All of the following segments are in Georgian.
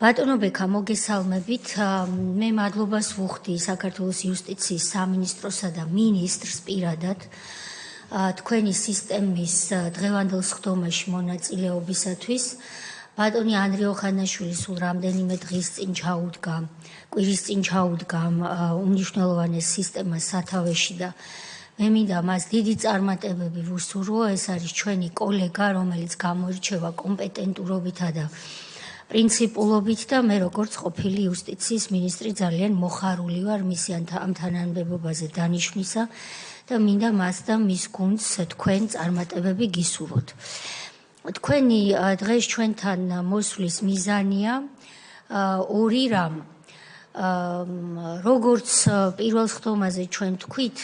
ბატონო ბექა, მოგესალმებით. მე მადლობას ვუხდი საქართველოს იუსტიციის სამინისტროსა და მინისტრს პირადად თქვენი სისტემის დღევანდელ სხდომაში მონაწილეობისათვის. ბატონი ანდრიო ხანაშვილი სულ რამდენიმე დღის წინ ჩაუდგა, კვირის წინ ჩაუდგა უმნიშვნელოვანეს სისტემას სათავეში და მე მინდა მას დიდი წარმატებები ვუსურვო. ეს არის ჩვენი კოლეგა, რომელიც გამოირჩევა კომპეტენტურობითა და პრინციპულობით და მე როგორც ყოფილი იუსტიციის მინისტრი ძალიან მოხარული ვარ მისი ამ თანამდებობაზე დანიშვნისა და მინდა მას და მის გუნდს თქვენ წარმატებები გისურვოთ. თქვენი დღეს ჩვენთან მოსვლის მიზანია ორი რამ. როგორც პირველ სხდომაზე ჩვენ თქვით,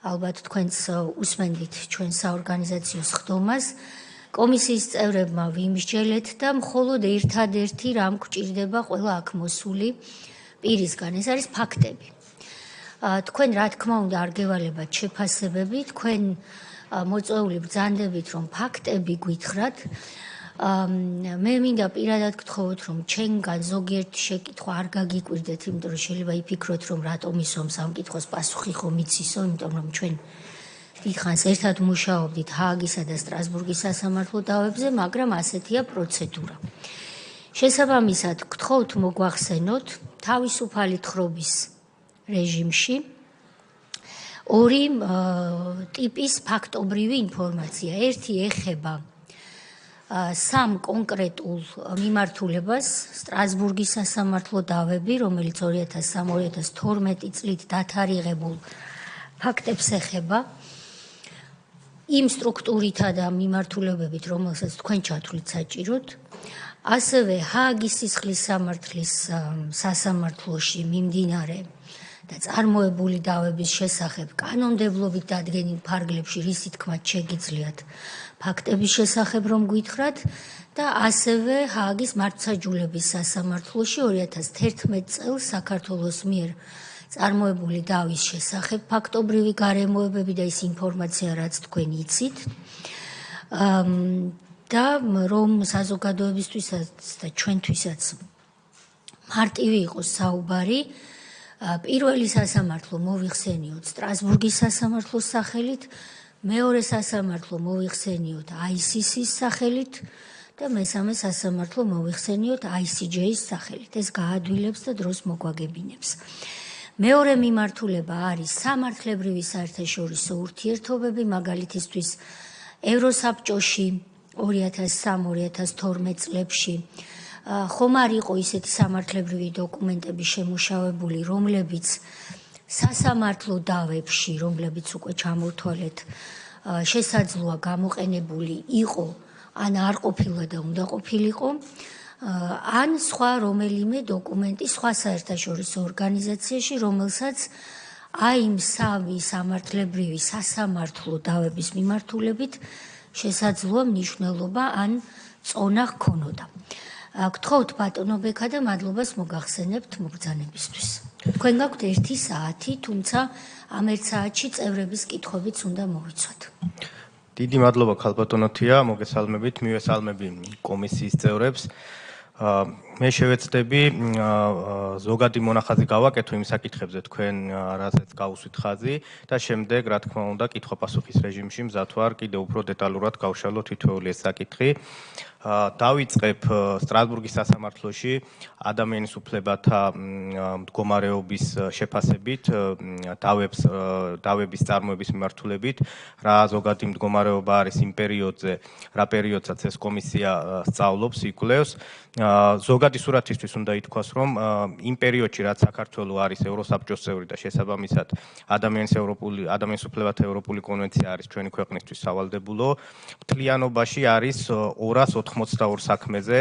ალბათ თქვენც უსმენდით ჩვენ საორგანიზაციო სხდომას, კომისიის წევრებმა ვიმსჯელეთ და მხოლოდ ერთადერთი რამ გვჭირდება ყველა აქ მოსული პირისგან, ეს არის ფაქტები. თქვენ რა თქმა უნდა არ გევალებათ შეფასებები, თქვენ მოწვეული ბრძანდებით რომ ფაქტები გითხრათ. მე მინდა პირადად გთხოვოთ რომ ჩვენგან ზოგიერთი შეკითხვა არ გაგიკვირდეთ, იმიტომ რომ შეიძლება იფიქროთ რომ რატომ ისომს ამ კითხვას პასუხი ხომ იცისო, იმიტომ რომ ჩვენ დიდხანს ერთად მუშაობდით ჰააგისა და სტრასბურგის სასამართლო დავებზე, მაგრამ ასეთია პროცედურა. შესაბამისად, გთხოვთ მოგვახსენოთ თავისუფალი თხრობის რეჟიმში ორი ტიპის ფაქტობრივი ინფორმაცია. ერთი ეხება სამ კონკრეტულ მიმართულებას, სტრასბურგის სასამართლო დავები, რომელიც 2003-2012 წლით დათარიღებულ ფაქტებს ეხება. იმ სტრუქტურითა და მიმართულებებით, რომელსაც თქვენ ჩათვლით საჭიროდ, ასევე ჰააგის სისხლის სამართლის სასამართლოში მიმდინარე და წარმოებული დავების შესახებ კანონმდებლობით დადგენილ ფარგლებში რისი თქმაც შეგიძლიათ ფაქტების შესახებ რომ გითხრათ და ასევე ჰააგის მართლმსაჯულების სასამართლოში 2011 წელს საქართველოს მიერ წარმოებული დავის შესახებ ფაქტობრივი გარემოებები და ის ინფორმაცია, რაც თქვენ იცით და რომ საზოგადოებისთვისაც და ჩვენთვისაც მარტივი იყოს საუბარი, პირველი სასამართლო მოვიხსენიოთ სტრასბურგის სასამართლოს სახელით, მეორე სასამართლო მოვიხსენიოთ ICC-ის სახელით და მესამე სასამართლო მოვიხსენიოთ ICJ-ის სახელით. ეს გაადვილებს და დროს მოგვაგებინებს. მეორე მიმართულება არის სამართლებრივი საერთაშორისო ურთიერთობები, მაგალითისთვის ევროსაბჭოში 2003-2012 წლებში ხომ არ იყო ისეთი სამართლებრივი დოკუმენტები შემუშავებული, რომლებიც სასამართლო დავებში, რომლებიც უკვე ჩამოვთვალეთ, შესაძლოა გამოყენებული იყო, ან არ ყოფილა და უნდა ყოფილიყო, ან სხვა რომელიმე დოკუმენტი სხვა საერთაშორისო ორგანიზაციაში, რომელსაც აი იმ სამი სამართლებრივი სასამართლო დავების მიმართულებით შესაძლოა მნიშვნელობა ან წონა ჰქონოდა. გთხოვთ ბატონო ბექა და მადლობას მოგახსენებთ მობრძანებისთვის. თქვენ გაქვთ 1 საათი, თუმცა ამ 1 საათში წევრების კითხვებიც უნდა მოვიცვათ. დიდი მადლობა ქალბატონო თია, მოგესალმებით, მივესალმები კომისიის წევრებს. მე შევეცდები ზოგადი მონახაზი გავაკეთო იმ საკითხებზე თქვენ რასაც გაუსვით ხაზი და შემდეგ რა თქმა უნდა კითხვა-პასუხის რეჟიმში მზად ვარ კიდევ უფრო დეტალურად გავშალო თითოეული ეს საკითხი. დავიწყებ სტრასბურგის სასამართლოში ადამიანის უფლებათა მდგომარეობის შეფასებით, დავების წარმოების მიმართულებით, რა ზოგადი მდგომარეობა არის იმ პერიოდზე, რა პერიოდსაც ეს კომისია სწავლობს, იკვლევს. ზოგადი სურათისთვის უნდა ითქვას, რომ იმ პერიოდში, რაც საქართველო არის ევროსაბჭოს წევრი და შესაბამისად ადამიანის უფლებათა ევროპული კონვენცია არის ჩვენი ქვეყნისთვის სავალდებულო, მთლიანობაში არის 282 საქმეზე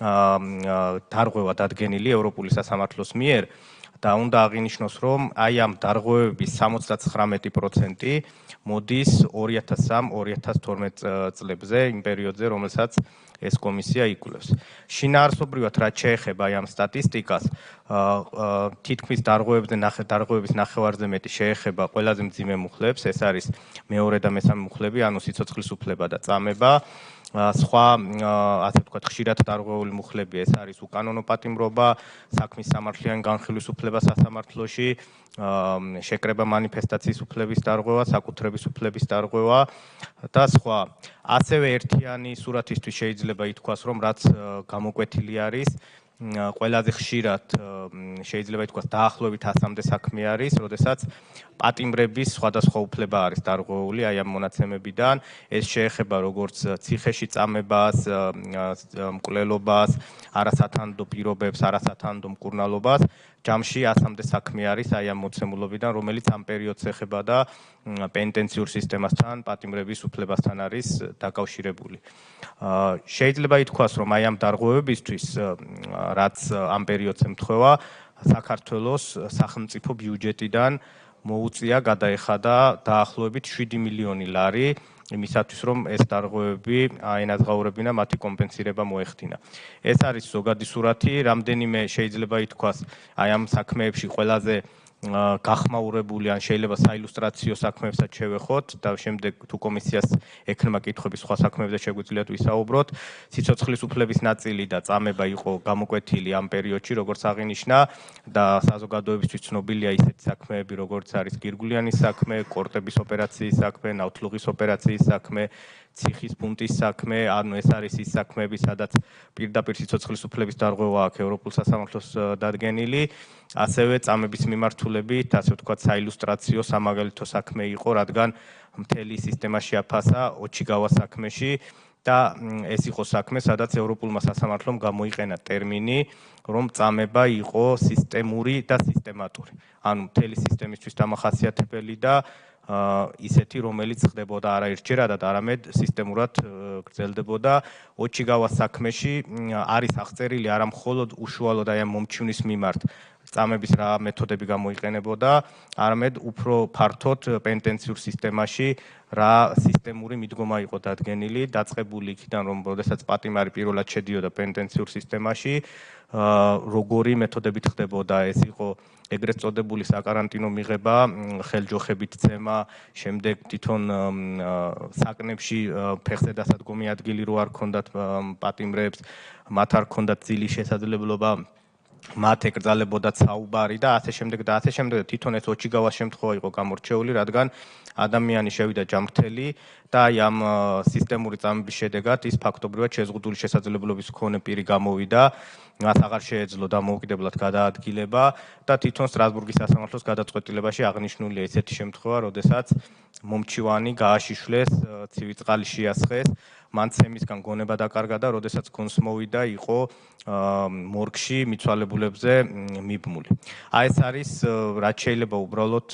დარღვევა დადგენილი ევროპული სასამართლოს მიერ და უნდა აღინიშნოს, რომ აი ამ დარღვევების 79% მოდის 2003-2012 წლებზე, იმ პერიოდზე, რომელსაც ეს კომისია იკვლევს. შინაარსობრივად რაც შეეხება ამ სტატისტიკას, თითქმის დარღვევების ნახევარზე მეტი შეეხება ყველაზე მძიმე მუხლებს, ეს არის მეორე და მესამე მუხლები, ანუ სიცოცხლის უფლება და წამება. სხვა ასე ვთქვათ ხშირად დარღვეული მუხლები ეს არის უკანონო პატიმრობა, საქმის სამართლიანი განხილვის უფლება სასამართლოში, შეკრება მანიფესტაციის უფლების დარღვევა, საკუთრების უფლების დარღვევა და სხვა. ასევე ერთიანი სურათისთვის შეიძლება ითქვას, რომ რაც გამოკვეთილი არის ყველაზე ხშირად შეიძლება ითქვას დაახლოებით 100-მდე საქმე არის, როდესაც პატიმრების სხვადასხვა უფლება არის დარღვეული აი ამ მონაცემებიდან. ეს შეეხება როგორც ციხეში წამებას, მკვლელობას, არასათანადო პირობებს, არასათანადო მკურნალობას. ჯამში 100-მდე საქმე არის აი ამ მოცემულობიდან, რომელიც ამ პერიოდს ეხება და პენიტენციურ სისტემასთან, პატიმრების უფლებასთან არის დაკავშირებული. შეიძლება ითქვას, რომ აი ამ დარღვევებისთვის, რაც ამ პერიოდს ემთხვევა, საქართველოს სახელმწიფო ბიუჯეტიდან მოუწია გადაეხადა დაახლოებით 7 მილიონი ლარი იმისათვის, რომ ეს დარღვევები აენაზღაურებინა, მათი კომპენსირება მოეხდინა. ეს არის ზოგადი სურათი, რამდენიმე შეიძლება ითქვას, აი ამ საქმეებში ყველაზე გახმაურებული ან შეიძლება საილუსტრაციო საქმეებსაც შევეხოთ და შემდეგ თუ კომისიას ექნება კითხვები სხვა საქმეებზე შეგვიძლიათ ვისაუბროთ. სიცოცხლის უფლების ნაწილი და წამება იყო გამოკვეთილი ამ პერიოდში, როგორც აღინიშნა და საზოგადოებისთვის ცნობილია ისეთი საქმეები, როგორც არის გირგულიანის საქმე, კორტების ოპერაციის საქმე, ნავთლუღის ოპერაციის საქმე, ციხის პუნქტის საქმე, ანუ ეს არის ის საქმეები, სადაც პირდაპირ სიცოცხლის უფლების დარღვევა აქვს ევროპულ სასამართლოს დადგენილი. ასევე წამების მიმართულებით, ასე ვთქვათ, საილუსტრაციო სამაგალითო საქმე იყო, რადგან მთელი სისტემა შეაფასა ოჩიგავა საქმეში და ეს იყო საქმე, სადაც ევროპულმა სასამართლომ გამოიყენა ტერმინი, რომ წამება იყო სისტემური და სისტემატური. ანუ მთელი სისტემისთვის დამახასიათებელი და ისეთი, რომელიც ხდებოდა არა ერთჯერადად, არამედ სისტემურად გრძელდებოდა. ოჩიგავას საქმეში არის აღწერილი არა მხოლოდ უშუალოდ აი ამ მომჩივნის მიმართ წამების რა მეთოდები გამოიყენებოდა, არამედ უფრო ფართოდ პენიტენციურ სისტემაში რა სისტემური მიდგომა იყო დადგენილი, დაწყებული იქიდან, რომ როდესაც პატიმარი პირველად შედიოდა პენიტენციურ სისტემაში, როგორი მეთოდებით ხდებოდა, ეს იყო ეგრეთ წოდებული საკარანტინო მიღება, ხელჯოხებით ცემა, შემდეგ თვითონ საკნებში ფეხზე დასადგომი ადგილი რო არ ქონდათ პატიმრებს, მათ არ ქონდათ ძილის შესაძლებლობა, მათ ეკრძალებოდათ საუბარი და ასე შემდეგ და ასე შემდეგ. თვითონ ეს ოჩიგავას შემთხვევა იყო გამორჩეული, რადგან ადამიანი შევიდა ჯამრთელი და აი ამ სისტემური წამების შედეგად ის ფაქტობრივად შეზღუდული შესაძლებლობის მქონე პირი გამოვიდა, მას აღარ შეეძლო დამოუკიდებლად გადაადგილება და თვითონ სტრასბურგის სასამართლოს გადაწყვეტილებაში აღნიშნულია ისეთი შემთხვევა, როდესაც მომჩივანი გააშიშვლეს, ცივი წყალი შეასხეს, მან ცემისგან გონება დაკარგა და როდესაც გონს მოვიდა, იყო მორგში მიცვალებულებზე მიბმული. აი ეს არის რაც შეიძლება უბრალოდ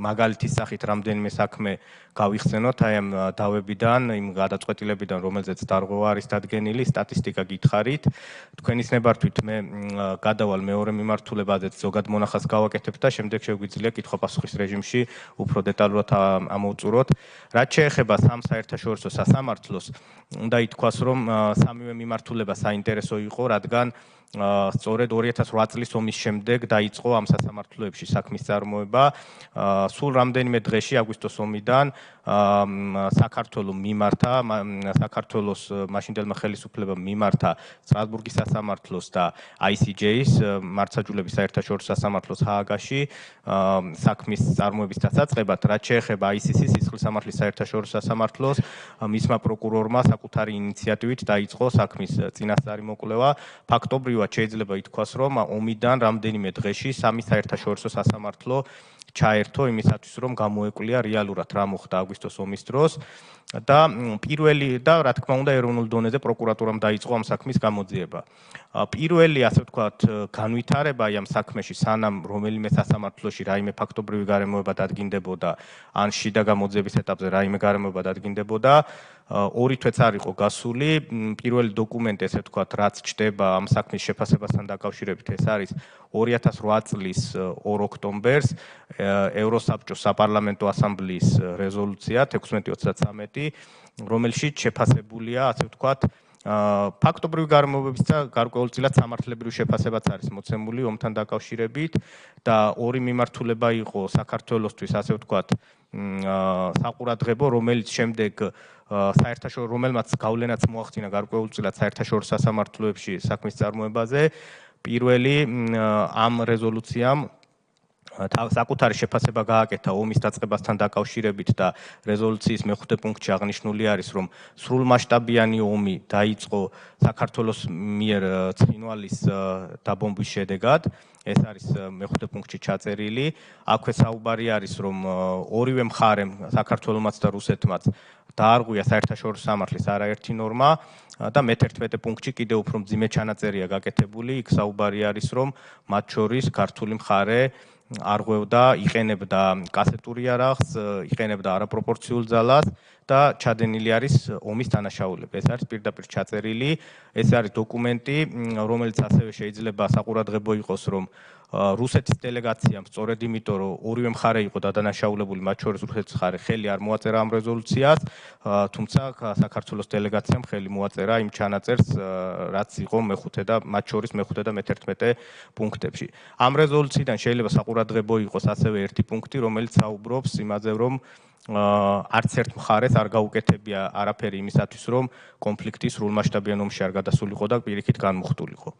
მაგალითის სახით რამდენიმე საქმე გავიხსენოთ აი ამ დავებიდან, იმ გადაწყვეტილებიდან, რომელზეც დარღვევა არის დადგენილი, სტატისტიკა გითხარით. თქვენის ნებართვით მე გადავალ მეორე მიმართულებაზეც ზოგად მონახას გავაკეთებ და შემდეგ შეგვიძლია კითხვა-პასუხის რეჟიმში უფრო დეტალურად ამოვწუროთ. რაც შეეხება სამ საერთაშორისო სასამართლოს, უნდა ითქვას, რომ სამივე მიმართულება საინტერესო იყო, რადგან სწორედ 2008 წლის ომის შემდეგ დაიწყო ამ სასამართლოებში საქმის წარმოება. სულ რამდენიმე დღეში აგვისტოს ომიდან საქართველოს მიმართა, საქართველოს მაშინდელმა ხელისუფლებამ მიმართა სტრასბურგის სასამართლოს და ICJ-ის მართლმსაჯულების საერთაშორისო სასამართლოს ჰააგაში საქმის წარმოების დასაწყებად, რაც შეეხება ICC-ის სისხლის სამართლის საერთაშორისო სასამართლოს, მისმა პროკურორმა საკუთარი ინიციატივით დაიწყო საქმის წინასწარი მოკვლევა. ფაქტობრივად შეიძლება ითქვას, რომ ომიდან რამდენიმე დღეში სამი საერთაშორისო სასამართლო ჩაერთო იმისათვის, რომ გამოეკვლია რეალურად რა მოხდა აგვისტოს ომის დროს და პირველი და რა თქმა უნდა ეროვნულ დონეზე პროკურატურამ დაიწყო ამ საქმის გამოძიება. პირველი, ასე ვთქვათ, განვითარება ამ საქმეში, სანამ რომელიმე სასამართლოში რაიმე ფაქტობრივი გარემოება დადგინდებოდა, ან შიდა გამოძიების ეტაპზე რაიმე გარემოება დადგინდებოდა, 2 თვეც არ იყო გასული. პირველი დოკუმენტი, ესე ვთქვათ, რაც ჩდება ამ საქმის შეფასებასთან დაკავშირებით, ეს არის 2008 წლის 2 ოქტომბერს ევროსაბჭოს საპარლამენტო ასამბლეის რეზოლუცია 1633, რომელშიც შეფასებულია, ასე ვთქვათ, ფაქტობრივი გარემოებების და გარკვეულწილად სამართლებრივი შეფასებაც არის მოცემული ომთან დაკავშირებით და ორი მიმართულება იყო საქართველოსთვის, ასე ვთქვათ, საყურადღებო, რომელიც შემდეგ საერთაშორისო რომელმაც გავლენაც მოახდინა გარკვეულწილად საერთაშორისო სასამართლოებში საქმის წარმოებაზე, პირველი ამ რეზოლუციამ საკუთარი შეფასება გააკეთა ომის დაწყებასთან დაკავშირებით და რეზოლუციის მეხუთე პუნქტში აღნიშნული არის, რომ სრულმასშტაბიანი ომი დაიწყო საქართველოს მიერ ცხინვალის დაბომბვის შედეგად. ეს არის მეხუთე პუნქტში ჩაწერილი. აქვე საუბარი არის, რომ ორივე მხარემ, საქართველომაც და რუსეთმაც დაარღვია საერთაშორისო სამართლის არაერთი ნორმა და მე-11 პუნქტში კიდევ უფრო მძიმე ჩანაწერია გაკეთებული. იქ საუბარი არის, რომ მათ შორის ქართული მხარე არღვევდა, იყენებდა კასეტური არახს, იყენებდა არაპროპორციულ ძალას და ჩადენილი არის ომის დანაშაულები. ეს არის პირდაპირ ჩაწერილი, ეს არის დოკუმენტი, რომელიც ასევე შეიძლება საყურადღებო იყოს, რომ რუსეთის დელეგაციამ სწორედ იმიტომ, რომ ორივე მხარე იყო დადანაშაულებული, მათ შორის რუსეთის მხარე ხელი არ მოაწერა ამ რეზოლუციას, თუმცა საქართველოს დელეგაციამ ხელი მოაწერა იმ ჩანაწერს, რაც იყო მეხუთე და მათ შორის მეხუთე და მე-11 პუნქტებში. ამ რეზოლუციიდან შეიძლება საყურადღებო იყოს ასევე ერთი პუნქტი, რომელიც საუბრობს იმაზე, რომ არც ერთ მხარეს არ გაუკეთებია არაფერი იმისათვის, რომ კონფლიქტი სრულმასშტაბიან ომში არ გადასულიყო და პირიქით განმუხტულიყო.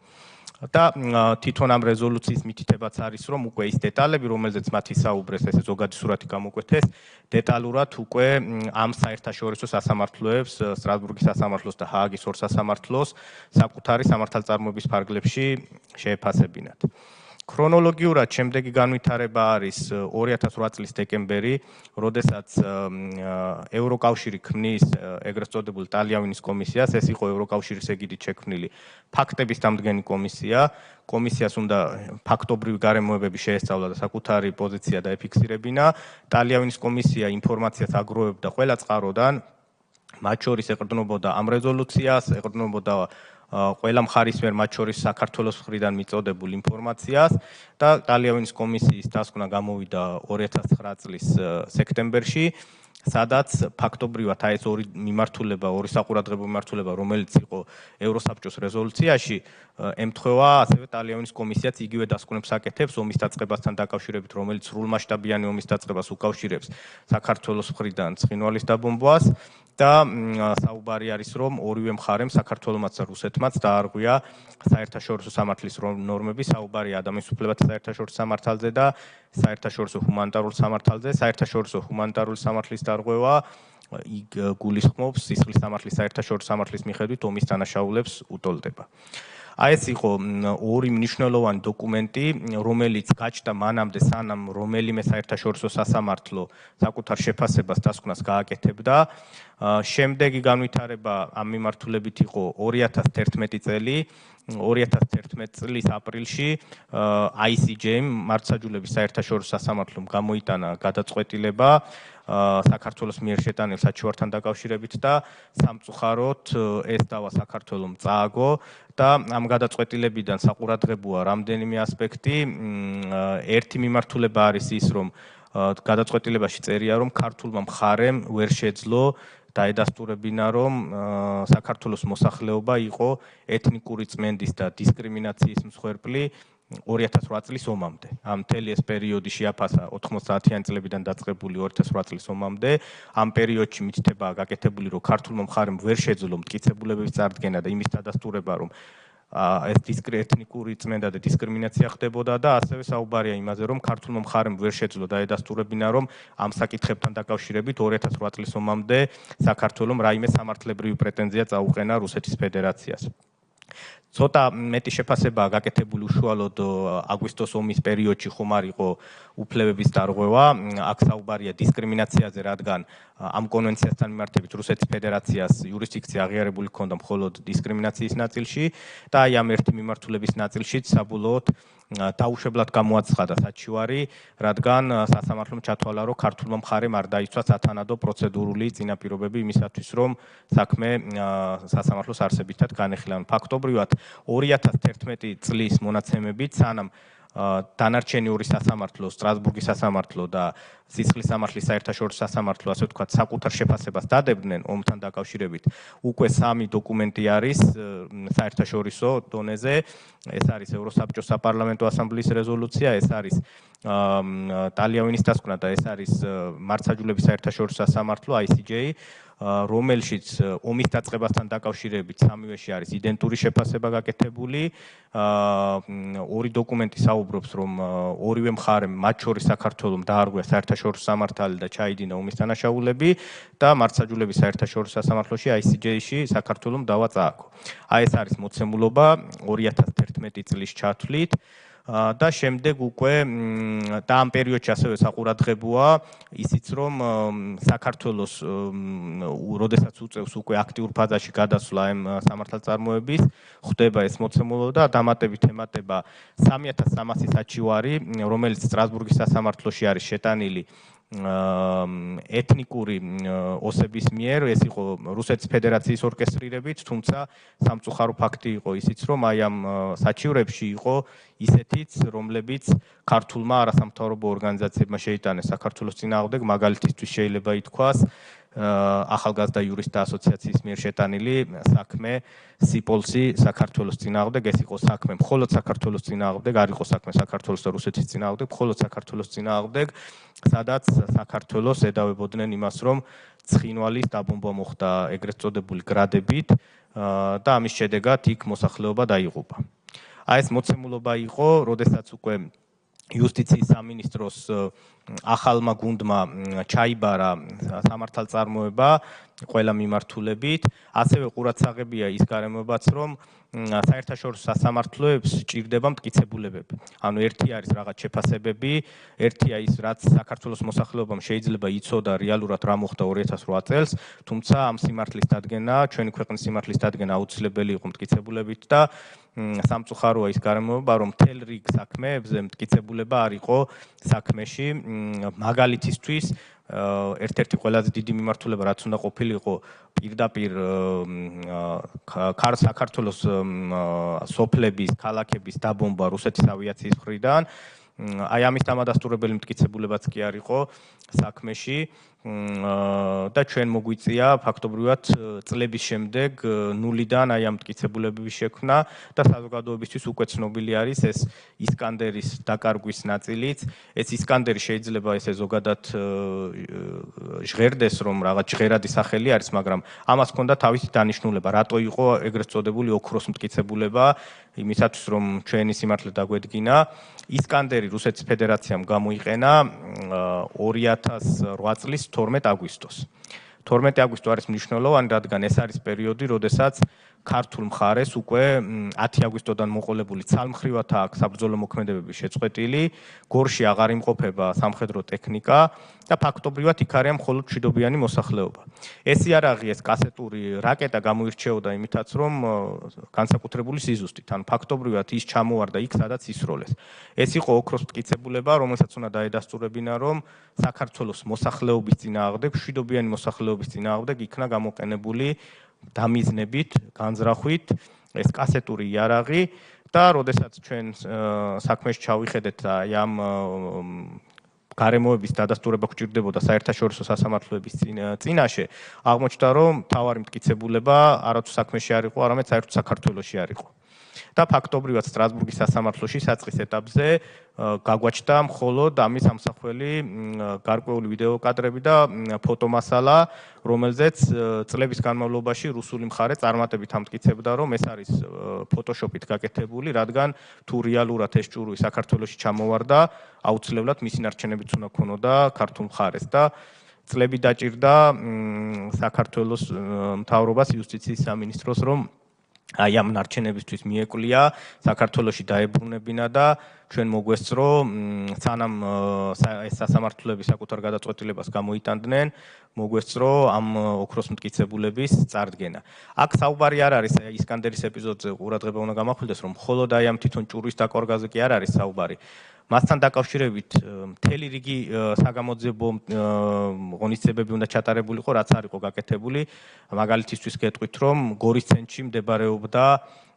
და თვითონ ამ რეზოლუციის მითითებაც არის, რომ უკვე ის დეტალები, რომელზეც მათ ისაუბრეს, ესე ზოგადი სურათი გამოკვეთეს, დეტალურად უკვე ამ საერთაშორისო სასამართლოებს, სტრასბურგის სასამართლოს და ჰააგის ორ სასამართლოს საკუთარი სამართალწარმოების ფარგლებში შეეფასებინათ. ქრონოლოგიურად შემდეგი განვითარება არის 2008 წლის დეკემბერი, როდესაც ევროკავშირი ქმნის ეგრეთ წოდებულ ტალიაუინის კომისიას, ეს იყო ევროკავშირის ეგიდით შექმნილი ფაქტების დამდგენი კომისია. კომისიას უნდა ფაქტობრივი გარემოებები შეესწავლა და საკუთარი პოზიცია დაეფიქსირებინა. ტალიაუინის კომისია ინფორმაციას აგროვებდა ყველა წყაროდან, მათ შორის ეყრდნობოდა ამ რეზოლუციას, ეყრდნობოდა ყველა მხარის მიერ, მათ შორის საქართველოს მხრიდან მიწოდებულ ინფორმაციას და ტალიაუინის კომისიის დასკვნა გამოვიდა 2009 წლის სექტემბერში, სადაც ფაქტობრივად ეს ორი მიმართულება, ორი საყურადღებო მიმართულება, რომელიც იყო ევროსაბჭოს რეზოლუციაში, ემთხვევა ასევე ტალიაუინის კომისიაც იგივე დასკვნებს აკეთებს ომის დაწყებასთან დაკავშირებით, რომელიც სრულმასშტაბიანი ომის დაწყებას უკავშირებს საქართველოს მხრიდან ცხინვალის დაბომბვას და საუბარი არის, რომ ორივე მხარემ, საქართველომაც და რუსეთმაც დაარღვია საერთაშორისო სამართლის ნორმები, საუბარია ადამიანის უფლებათა საერთაშორისო სამართალზე და საერთაშორისო ჰუმანიტარულ სამართალზე. საერთაშორისო ჰუმანიტარული სამართლის დარღვევა გულისხმობს სისხლის სამართლის საერთაშორისო სამართლის მიხედვით ომის დანაშაულებს უტოლდება. ეს იყო ორი მნიშვნელოვანი დოკუმენტი, რომელიც გაჩნდა მანამდე, სანამ რომელიმე საერთაშორისო სასამართლო საკუთარ შეფასებას დასკვნას გააკეთებდა. შემდეგი განვითარება ამ მიმართულებით იყო 2011 წელი. 2011 წლის აპრილში ICJ-მ მართლმსაჯულების საერთაშორისო სასამართლომ გამოიტანა გადაწყვეტილება საქართველოს მიერ შეტანილ საჩივართან დაკავშირებით და სამწუხაროდ ეს დავა საქართველომ წააგო და ამ გადაწყვეტილებიდან საყურადღებოა რამდენიმე ასპექტი. ერთი მიმართულება არის ის, რომ გადაწყვეტილებაში წერია, რომ ქართულმა მხარემ ვერ შეძლო დაედასტურებინა, რომ საქართველოს მოსახლეობა იყო ეთნიკური წმენდის და დისკრიმინაციის მსხვერპლი 2008 წლის ომამდე. ამ მთელი ეს პერიოდი შეაფასა 90-იანი წლებიდან დაწყებული 2008 წლის ომამდე. ამ პერიოდში მითითებაა გაკეთებული, რომ ქართულმა მხარემ ვერ შეძლო მტკიცებულებების წარდგენა და იმის დადასტურება, რომ ეს ეთნიკური წმენდა და დისკრიმინაცია ხდებოდა და ასევე საუბარია იმაზე, რომ ქართულმა მხარემ ვერ შეძლო დაედასტურებინა, რომ ამ საკითხებთან დაკავშირებით 2008 წლის ომამდე საქართველომ რაიმე სამართლებრივი პრეტენზია წაუყენა რუსეთის ფედერაციას. ცოტა მეტი შეფასებაა გაკეთებული უშუალოდ აგვისტოს ომის პერიოდში ხომ არ იყო უფლებების დარღვევა, აქ საუბარია დისკრიმინაციაზე, რადგან ამ კონვენციასთან მიმართებით რუსეთის ფედერაციას იურისდიქცია აღიარებული ჰქონდა მხოლოდ დისკრიმინაციის ნაწილში და აი ამ ერთი მიმართულების ნაწილშიც საბოლოოდ დაუშვებლად გამოაცხადა საჩივარი, რადგან სასამართლომ ჩათვალა, რომ ქართულმა მხარემ არ დაიცვა სათანადო პროცედურული წინაპირობები იმისათვის, რომ საქმე სასამართლოს არსებითად განეხილა. ფაქტობრივად 2011 წლის მონაცემებით, სანამ დანარჩენი ორი სასამართლო, სტრასბურგის სასამართლო და სისხლის სამართლის საერთაშორისო სასამართლო, ასე ვთქვათ, საკუთარ შეფასებას დადებდნენ ომთან დაკავშირებით. უკვე 3 დოკუმენტი არის საერთაშორისო დონეზე. ეს არის ევროსაბჭოს საპარლამენტო ასამბლეის რეზოლუცია, ეს არის ტალიაუინის დასკვნა და ეს არის მართლმსაჯულების საერთაშორისო სასამართლო ICJ, რომელშიც ომის დაწყებასთან დაკავშირებით სამივეში არის იდენტური შეფასება გაკეთებული. ორი დოკუმენტი საუბრობს, რომ ორივე მხარემ, მათ შორის საქართველომ დაარღვია საერთაშორისო სამართალი და ჩაიდინა ომის დანაშაულები და მართლმსაჯულების საერთაშორისო სასამართლოში ICJ-ში საქართველომ დავა წააგო. აი ეს არის მოცემულობა 2011 წლის ჩათვლით. და შემდეგ უკვე და ამ პერიოდში ასევე საყურადღებოა ისიც რომ საქართველოს როდესაც უწევს უკვე აქტიურ ფაზაში გადასვლა ამ სამართალწარმოების ხდება ეს მოცემულობა და დამატებით ემატება 3300 საჩივარი რომელიც სტრასბურგის სასამართლოში არის შეტანილი ეთნიკური ოსების მიერ ეს იყო რუსეთის ფედერაციის ორკესტრირებით, თუმცა სამწუხარო ფაქტი იყო ისიც, რომ აი ამ საჩივრებში იყო ისეთიც, რომლებიც ქართულმა არასამთავრობო ორგანიზაციებმა შეიტანეს საქართველოს წინააღმდეგ, მაგალითისთვის შეიძლება ითქვას ახალგაზრდა იურისტთა ასოციაციის მიერ შეტანილი საქმე სიპოლსი საქართველოს წინააღმდეგ, ეს იყო საქმე მხოლოდ საქართველოს წინააღმდეგ, არ იყო საქმე საქართველოს და რუსეთის წინააღმდეგ, მხოლოდ საქართველოს წინააღმდეგ, სადაც საქართველოს ედავებოდნენ იმას, რომ ცხინვალის დაბომბვა მოხდა ეგრეთ წოდებული გრადებით და ამის შედეგად იქ მოსახლეობა დაიღუპა. აი ეს მოცემულობა იყო, როდესაც უკვე იუსტიციის სამინისტროს ახალმა გუნდმა ჩაიბარა სამართალწარმოება ყველა მიმართულებით, ასევე ყურადსაღებია ის გარემოებაც, რომ საერთაშორისო სასამართლოებს ჭირდება მტკიცებულებები. ანუ ერთი არის რაღაც შეფასებები, ერთია ის, რაც საქართველოს მოსახლეობამ შეიძლება იცოდა რეალურად რა მოხდა 2008 წელს, თუმცა ამ სიმართლის დადგენა, ჩვენი ქვეყნის სიმართლის დადგენა აუცილებელი იყო მტკიცებულებით და სამწუხაროა ის გარემოება, რომ მთელ რიგ საქმეებზე მტკიცებულება არ იყო საქმეში, მაგალითისთვის ერთ-ერთი ყველაზე დიდი მიმართულება რაც უნდა ყოფილიყო პირდაპირ საქართველოს სოფლების, ქალაქების დაბომბვა რუსეთის ავიაციის მხრიდან. აი ამის დამადასტურებელი მტკიცებულებაც კი არ იყო საქმეში და ჩვენ მოგვიწია ფაქტობრივად წლების შემდეგ ნულიდან აი ამ მტკიცებულებების შექმნა და საზოგადოებისთვის უკვე ცნობილი არის ეს ისკანდერის დაკარგვის ნაწილიც. ეს ისკანდერი შეიძლება ესე ზოგადად ჟღერდეს, რომ რაღაც ჟღერადი სახელი არის, მაგრამ ამას ჰქონდა თავისი დანიშნულება, რატო იყო ეგრეთ წოდებული ოქროს მტკიცებულება, იმისათვის რომ ჩვენი სიმართლე დაგვედგინა. ისკანდერი რუსეთის ფედერაციამ გამოიყენა 2008 წლის 12 აგვისტოს. 12 აგვისტო არის მნიშვნელოვანი, რადგან ეს არის პერიოდი, როდესაც ქართულ მხარეს უკვე 10 აგვისტოდან მოყოლებული ცალმხრივად აქვს საბრძოლო მოქმედებები შეწყვეტილი, გორში აღარ იმყოფება სამხედრო ტექნიკა და ფაქტობრივად იქ არის მხოლოდ მშვიდობიანი მოსახლეობა. ეს იარაღი, ეს კასეტური რაკეტა გამოირჩეოდა იმითაც, რომ განსაკუთრებული სიზუსტით, ან ფაქტობრივად ის ჩამოვარდა იქ, სადაც ისროლეს. ეს იყო ოქროს მტკიცებულება, რომელსაც უნდა დაედასტურებინა, რომ საქართველოს მოსახლეობის წინააღმდეგ, მშვიდობიანი მოსახლეობის წინააღმდეგ იქნა გამოყენებული დამიზნებით, განზრახვით ეს კასეტური იარაღი და როდესაც ჩვენ საქმეში ჩავიხედეთ და ამ გარემოების დადასტურება გვჭირდებოდა საერთაშორისო სასამართლოების წინაშე, აღმოჩნდა, რომ მთავარი მტკიცებულება არათუ საქმეში არ იყო, არამედ საერთოდ საქართველოში არ იყო. და ფაქტობრივად სტრასბურგის სასამართლოში საწყის ეტაპზე გაგვაჩნდა მხოლოდ ამის ამსახველი გარკვეული ვიდეო კადრები და ფოტომასალა, რომელზეც წლების განმავლობაში რუსული მხარე წარმატებით ამტკიცებდა, რომ ეს არის ფოტოშოპით გაკეთებული, რადგან თუ რეალურად ეს ჭურვი საქართველოში ჩამოვარდა, აუცილებლად მისი ნარჩენებიც უნდა ქონოდა ქართულ მხარეს და წლები დაჭირდა საქართველოს მთავრობას, იუსტიციის სამინისტროს, რომ აი ამ ნარჩენებისთვის მიეკვლია საქართველოში დაებრუნებინა და ჩვენ მოგვესწრო სანამ ეს სასამართლოები საკუთარ გადაწყვეტილებას გამოიტანდნენ, მოგვესწრო ამ ოქროს მტკიცებულების წარდგენა. აქ საუბარი არ არის ისკანდერის ეპიზოდზე, ყურადღება უნდა გამახვილდეს, რომ მხოლოდ აი ამ თვითონ ჭურვის დაკარგვაზე კი არ არის საუბარი. მასთან დაკავშირებით მთელი რიგი საგამოძიებო ღონისძიებები უნდა ჩატარებულიყო, რაც არ იყო გაკეთებული. მაგალითისთვის გეტყვით, რომ გორის ცენტრში მდებარეობდა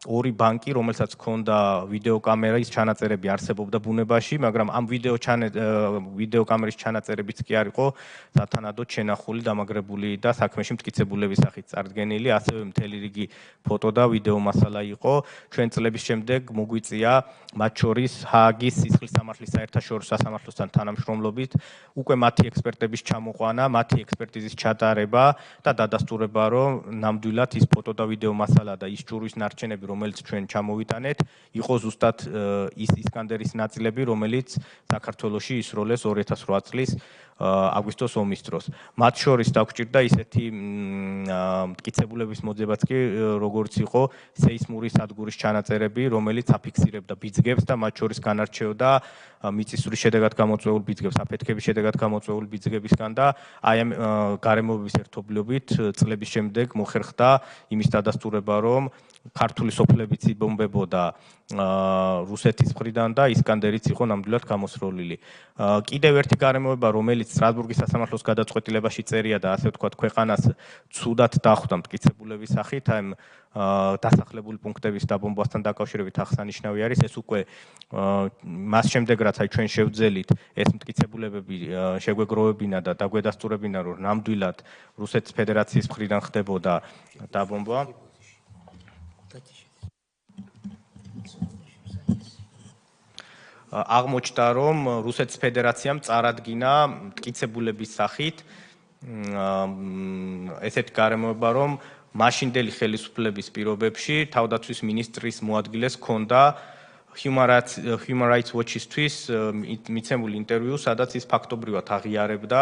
ორი ბანკი, რომელსაც ჰქონდა ვიდეოკამერის ჩანაწერები არსებობდა ბუნებაში, მაგრამ ამ ვიდეოკამერის ჩანაწერებიც კი არ იყო სათანადოდ შენახული, დამაგრებული და საქმეში მტკიცებულების სახით წარდგენილი, ასევე მთელი რიგი ფოტო და ვიდეო მასალა იყო. ჩვენ წლების შემდეგ მოგვიწია მათ შორის ჰააგის სისხლის სამართლის საერთაშორისო სასამართლოსთან თანამშრომლობით უკვე მათი ექსპერტების ჩამოყვანა, მათი ექსპერტიზის ჩატარება და დადასტურება, რომ ნამდვილად ის ფოტო და ვიდეო მასალა და ის ჭურვის ნარჩენები, რომელიც ჩვენ ჩამოვიტანეთ, იყო ზუსტად ის ისკანდერის ნაწილები, რომელიც საქართველოში ისროლეს 2008 წლის აგვისტოს ომის დროს. მათ შორის დაგვჭირდა ისეთი მტკიცებულების მოძებაც კი, როგორც იყო სეისმური სადგურის ჩანაწერები, რომელიც აფიქსირებდა ბიძგებს და მათ შორის განარჩევდა მიწისძვრის შედეგად გამოწვეულ ბიძგებს, აფეთქების შედეგად გამოწვეულ ბიძგებისგან და აი ამ გარემოების ერთობლიობით წლების შემდეგ მოხერხდა იმის დადასტურება, რომ ქართული სოფლებიც იბომბებოდა რუსეთის მხრიდან და ისკანდერიც იყო ნამდვილად გამოსროლილი. კიდევ ერთი გარემოება, რომელიც სტრასბურგის სასამართლოს გადაწყვეტილებაში წერია და ასე ვთქვათ, ქვეყანას ცუდად დახვდა მტკიცებულების სახით, აი დასახლებული პუნქტების დაბომბვასთან დაკავშირებით აღსანიშნავი არის, ეს უკვე მას შემდეგ, რაც აი ჩვენ შევძელით ეს მტკიცებულებები შეგვეგროვებინა და დაგვედასტურებინა, რომ ნამდვილად რუსეთის ფედერაციის მხრიდან ხდებოდა დაბომბვა. აღმოჩნდა, რომ რუსეთის ფედერაციამ წარადგინა მტკიცებულების სახით ესეთი გარემოება, რომ მაშინდელი ხელისუფლების პირობებში თავდაცვის მინისტრის მოადგილეს ჰქონდა Human Rights Watch-ისთვის მიცემული ინტერვიუ, სადაც ის ფაქტობრივად აღიარებდა,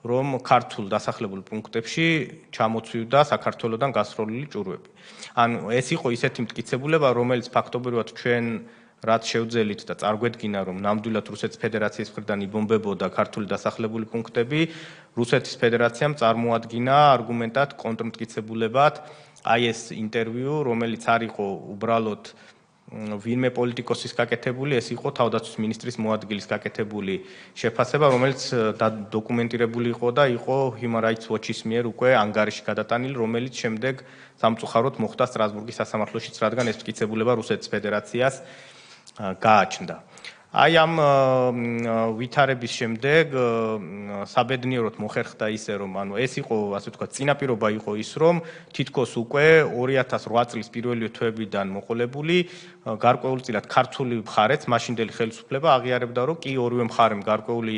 რომ ქართულ დასახლებულ პუნქტებში ჩამოცვივდა საქართველოსთან გასროლილი ჭურვები. ანუ ეს იყო ისეთი მტკიცებულება, რომელიც ფაქტობრივად ჩვენ რაც შევძელით და წარგვედგინა, რომ ნამდვილად რუსეთის ფედერაციის მხრიდან იბომბებოდა ქართული დასახლებული პუნქტები, რუსეთის ფედერაციამ წარმოადგინა არგუმენტად კონტრმტკიცებულებად აი ეს ინტერვიუ, რომელიც არ იყო უბრალოდ ვინმე პოლიტიკოსის გაკეთებული, ეს იყო თავდაცვის მინისტრის მოადგილის გაკეთებული შეფასება, რომელიც დოკუმენტირებული იყო და იყო Human Rights Watch-ის მიერ უკვე ანგარიში გადატანილი, რომელიც შემდეგ სამწუხაროდ მოხდა სტრასბურგის სასამართლოშიც, რადგან ეს მტკიცებულება რუსეთის ფედერაციას გააჩნდა. აი ამ ვითარების შემდეგ საბედნიეროდ მოხერხდა ისე, რომ ანუ ეს იყო, ასე ვთქვათ, წინაპირობა იყო ის, რომ თითქოს უკვე 2008 წლის პირველი თვეებიდან მოყოლებული გარკვეულწილად ქართული მხარეც მაშინდელი ხელისუფლება აღიარებდა, რომ კი ორივე მხარემ გარკვეული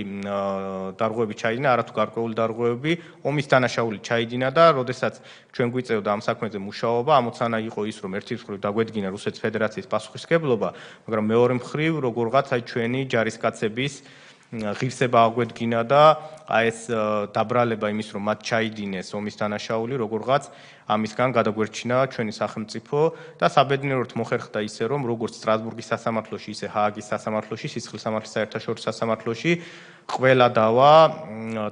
დარღვევები ჩაიდინა, არათუ გარკვეული დარღვევები ომის დანაშაული ჩაიდინა და როდესაც ჩვენ გვიწევდა ამ საქმეზე მუშაობა, ამოცანა იყო ის, რომ ერთი მხრივ დაგვედგინა რუსეთის ფედერაციის პასუხისმგებლობა, მაგრამ მეორე მხრივ როგორღაც აი ჩვენი ჯარისკაცების ღირსება აგვედგინა და აი ეს დაბრალება იმის, რომ მათ ჩაიდინეს ომის დანაშაული, როგორღაც ამისგან გადაგვერჩინა ჩვენი სახელმწიფო და საბედნიეროდ მოხერხდა ისე, რომ როგორც სტრასბურგის სასამართლოში, ისე ჰააგის სასამართლოში, სისხლის სამართლის საერთაშორისო სასამართლოში ყველა დავა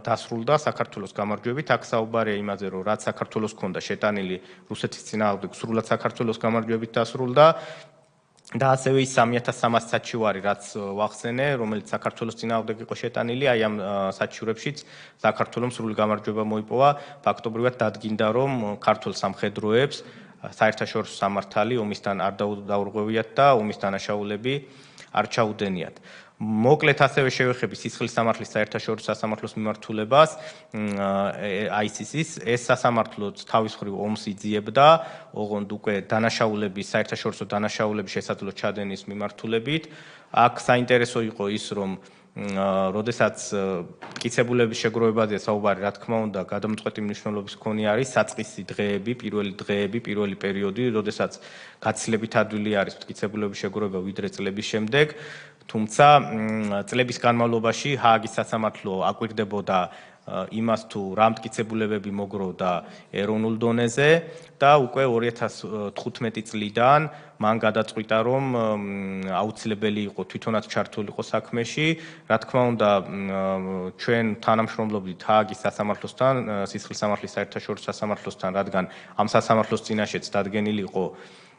დასრულდა საქართველოს გამარჯვებით. აქ საუბარია იმაზე, რომ რაც საქართველოს ჰქონდა შეტანილი რუსეთის წინააღმდეგ, სრულად საქართველოს გამარჯვებით დასრულდა. და ასევე ის 3300 საჩივარი, რაც ვახსენე, რომელიც საქართველოს წინააღმდეგ იყო შეტანილი, აი ამ საჩივრებშიც საქართველოს სრული გამარჯვება მოიპოვა. ფაქტობრივად დადგინდა, რომ ქართულ სამხედროებს საერთაშორისო სამართალი ომისთან არ დაურღვევიათ და ომის დანაშაულები არ ჩაუდენიათ. მოკლედ ასევე შევეხები სისხლის სამართლის საერთაშორისო სასამართლოს მიმართულებას, ICC-ს, ეს სასამართლოც თავის მხრივ ომს იძიებდა, ოღონდ უკვე დანაშაულების, საერთაშორისო დანაშაულების შესაძლო ჩადენის მიმართულებით. აქ საინტერესო იყო ის, რომ როდესაც მტკიცებულების შეგროვებაზე საუბარი, რა თქმა უნდა, გადამწყვეტი მნიშვნელობის მქონე არის საწყისი დღეები, პირველი პერიოდი, როდესაც გაცილებით ადვილი არის მტკიცებულების შეგროვება ვიდრე წლების შემდეგ. თუმცა წლების განმავლობაში ჰააგის სასამართლო აკვირდებოდა იმას, თუ რა მტკიცებულებები მოგროვდა ეროვნულ დონეზე და უკვე 2015 წლიდან მან გადაწყვიტა, რომ აუცილებელი იყო თვითონაც ჩართულიყო საქმეში. რა თქმა უნდა, ჩვენ თანამშრომლობდით ჰააგის სასამართლოსთან, სისხლის სამართლის საერთაშორისო სასამართლოსთან, რადგან ამ სასამართლოს წინაშეც დადგენილი იყო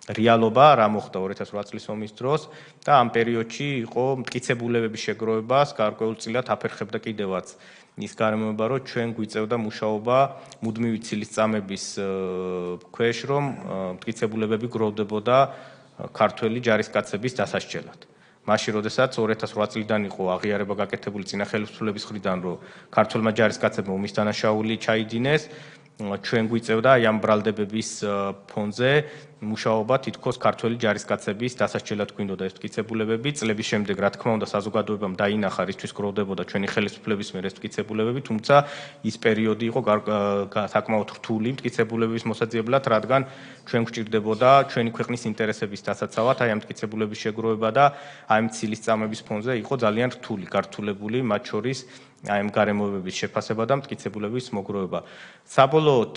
რეალობა, რა მოხდა 2008 წლის ომის დროს და ამ პერიოდში იყო მტკიცებულებების შეგროვებას გარკვეულწილად აფერხებდა კიდევაც ის გარემოება, რომ ჩვენ გვიწევდა მუშაობა მუდმივი ცილისწამების ქვეშ, რომ მტკიცებულებები გროვდებოდა ქართველი ჯარისკაცების დასასჯელად. მაშინ, როდესაც 2008 წლიდან იყო აღიარება გაკეთებული წინა ხელისუფლების მხრიდან, რომ ქართველმა ჯარისკაცებმა ომის დანაშაული ჩაიდინეს, ჩვენ გვიწევდა აი ამ ბრალდებების ფონზე მუშაობა თითქოს ქართველი ჯარისკაცების დასასჯელად გვინდოდა ეს მტკიცებულებები. წლების შემდეგ, რა თქმა უნდა, საზოგადოებამ დაინახა, რისთვის გროვდებოდა ჩვენი ხელისუფლების მიერ ეს მტკიცებულებები, თუმცა ის პერიოდი იყო საკმაოდ რთული მტკიცებულებების მოსაძიებლად, რადგან ჩვენ გვჭირდებოდა ჩვენი ქვეყნის ინტერესების დასაცავად აი ამ მტკიცებულების შეგროვება და აი ამ ცილისწამების ფონზე იყო ძალიან რთული გართულებული, მათ შორის აი ამ გარემოებების შეფასება და მტკიცებულების მოგროვება. საბოლოოდ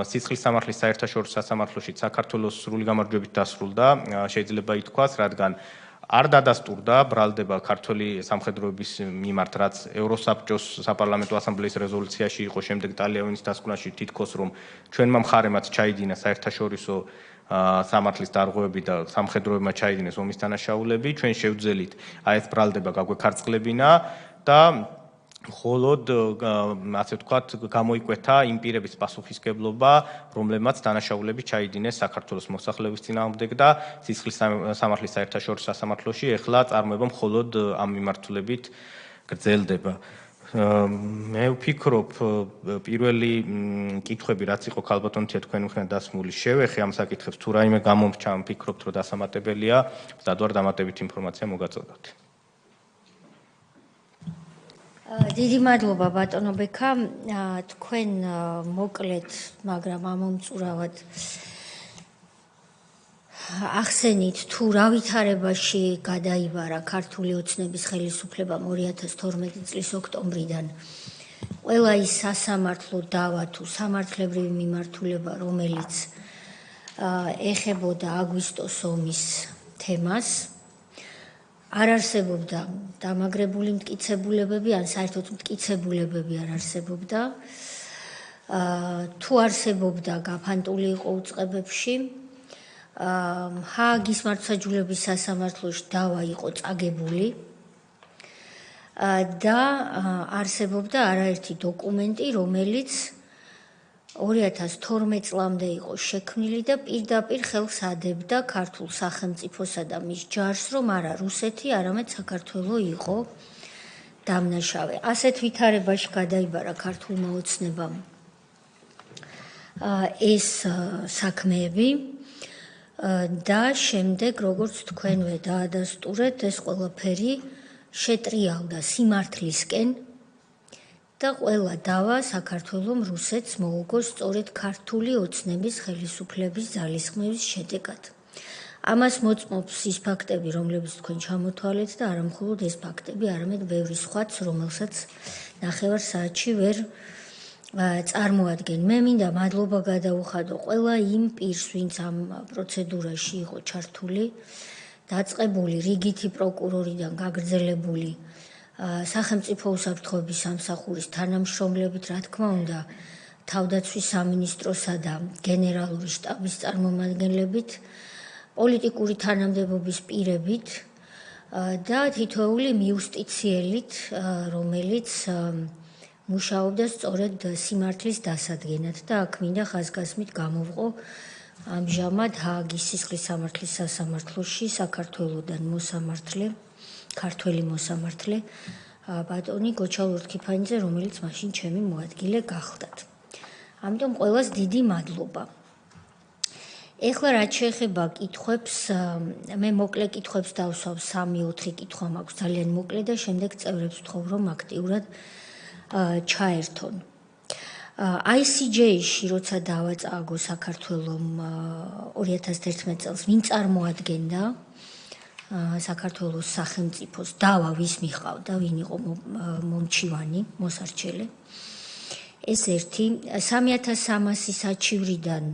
სისხლის სამართლის საერთაშორისო სასამართლოში საქართველოს სრული გამარჯვებით დასრულდა, შეიძლება ითქვას, რადგან არ დადასტურდა ბრალდება ქართველი სამხედროების მიმართ, რაც ევროსაბჭოს საპარლამენტო ასამბლეის რეზოლუციაში იყო, შემდეგ ტალიანის დასკვნაში თითქოს რომ ჩვენმა მხარემაც ჩაიდინა საერთაშორისო სამართლის დარღვევები და სამხედროებმა ჩაიდინეს ომის დანაშაულები, ჩვენ შევძელით აი ეს ბრალდება გაგვექარწყლებინა და მხოლოდ ასე ვთქვათ, გამოიკვეთა იმ პირების პასუხისგებლობა, რომლებმაც დანაშაულები ჩაიდინეს საქართველოს მოსახლეობის წინააღმდეგ და სისხლის სამართლის საერთაშორისო სასამართლოში ეხლა წარმოება მხოლოდ ამ მიმართულებით გრძელდება. მე ვფიქრობ, პირველი კითხვები, რაც იყო ქალბატონთია თქვენი მხრიდან დასმული, შევეხე ამ საკითხებს, თუ რაიმე გამომრჩა, ვფიქრობთ, რომ დასამატებელია, მზად ვარ დამატებით ინფორმაცია მოგაწოდოთ. დიდი მადლობა ბატონო ბექა, თქვენ მოკლედ, მაგრამ ამომწურავად ახსენით, თუ რა ვითარებაში გადაიბარა ქართული ოცნების ხელისუფლებამ 2012 წლის ოქტომბრიდან ყველა ის სასამართლო დავა თუ სამართლებრივი მიმართულება, რომელიც ეხებოდა აგვისტოს ომის თემას, არ არსებობდა დამაგრებული მტკიცებულებები, ან საერთოდ მტკიცებულებები არ არსებობდა. თუ არსებობდა, გაფანტული იყო უწყებებში. ჰააგის მართლმსაჯულების სასამართლოში დავა იყო წაგებული და არსებობდა არაერთი დოკუმენტი, რომელიც 2012 წლამდე იყო შექმნილი და პირდაპირ ხელს ადებდა ქართულ სახელმწიფოსა და მის ჯარს, რომ არა რუსეთი, არამედ საქართველო იყო დამნაშავე. ასეთ ვითარებაში გადაიბარა ქართულმა ოცნებამ ეს საქმეები და შემდეგ, როგორც თქვენვე დაადასტურეთ, ეს ყველაფერი შეტრიალდა სიმართლისკენ და ყველა დავა საქართველომ რუსეთს მოუგო სწორედ ქართული ოცნების ხელისუფლების ძალისხმევის შედეგად. ამას მოწმობს ის ფაქტები, რომლებიც თქვენ ჩამოთვალეთ და არა მხოლოდ ეს ფაქტები, არამედ ბევრი სხვაც, რომელსაც ნახევარ საათში ვერ წარმოადგენ. მე მინდა მადლობა გადაუხადო ყველა იმ პირს, ვინც ამ პროცედურაში იყო ჩართული, დაწყებული რიგითი პროკურორიდან გაგრძელებული სახელმწიფო უსაფრთხოების სამსახურის თანამშრომლებით, რა თქმა უნდა, თავდაცვის სამინისტროსა და გენერალური შტაბის წარმომადგენლებით, პოლიტიკური თანამდებობის პირებით და თითოეული მიუსტიციელით, რომელიც მუშაობდა სწორედ სიმართლის დასადგენად და აქ მინდა ხაზგასმით გამოვყო ამჟამად ჰააგის სისხლის სამართლის სასამართლოში საქართველოდან მოსამართლე, ქართველი მოსამართლე ბატონი გოჩა ლორთქიფანიძე, რომელიც მაშინ ჩემი მოადგილე გახლდათ. ამიტომ ყველას დიდი მადლობა. ეხლა რაც შეეხება კითხვებს, მე მოკლე კითხვებს დავსვავ, 3-4 კითხვა მაქვს ძალიან მოკლე და შემდეგ წევრებს ვთხოვ, რომ აქტიურად ჩაერთონ. ICJ-ში, როცა დავა წააგო საქართველომ 2011 წელს, ვინ წარმოადგენდა საქართველოს სახელმწიფოს, დავა ვის მიყავდა, ვინ იყო მომჩივანი, მოსარჩელე. ეს ერთი, 3300 საჩივრიდან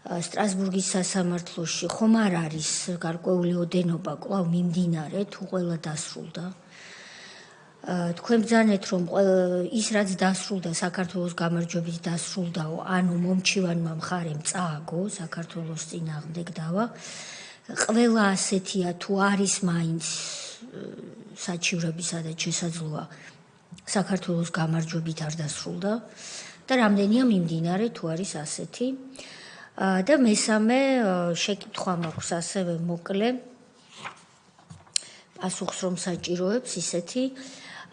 სტრასბურგის სასამართლოში ხომ არ არის გარკვეული ოდენობა კვლავ მიმდინარე, თუ ყველა დასრულდა. თქვენ ბრძანეთ, რომ ის რაც დასრულდა, საქართველოს გამარჯვებით დასრულდაო, ანუ მომჩივანმა მხარემ წააგო საქართველოს წინააღმდეგ დავა. ყველა ასეთია, თუ არის მაინც საჩივრები, სადაც შესაძლოა საქართველოს გამარჯვებით არ დასრულდა და რამდენია მიმდინარე თუ არის ასეთი. და მესამე შეკითხვა მაქვს ასევე მოკლე პასუხს რომ საჭიროებს ისეთი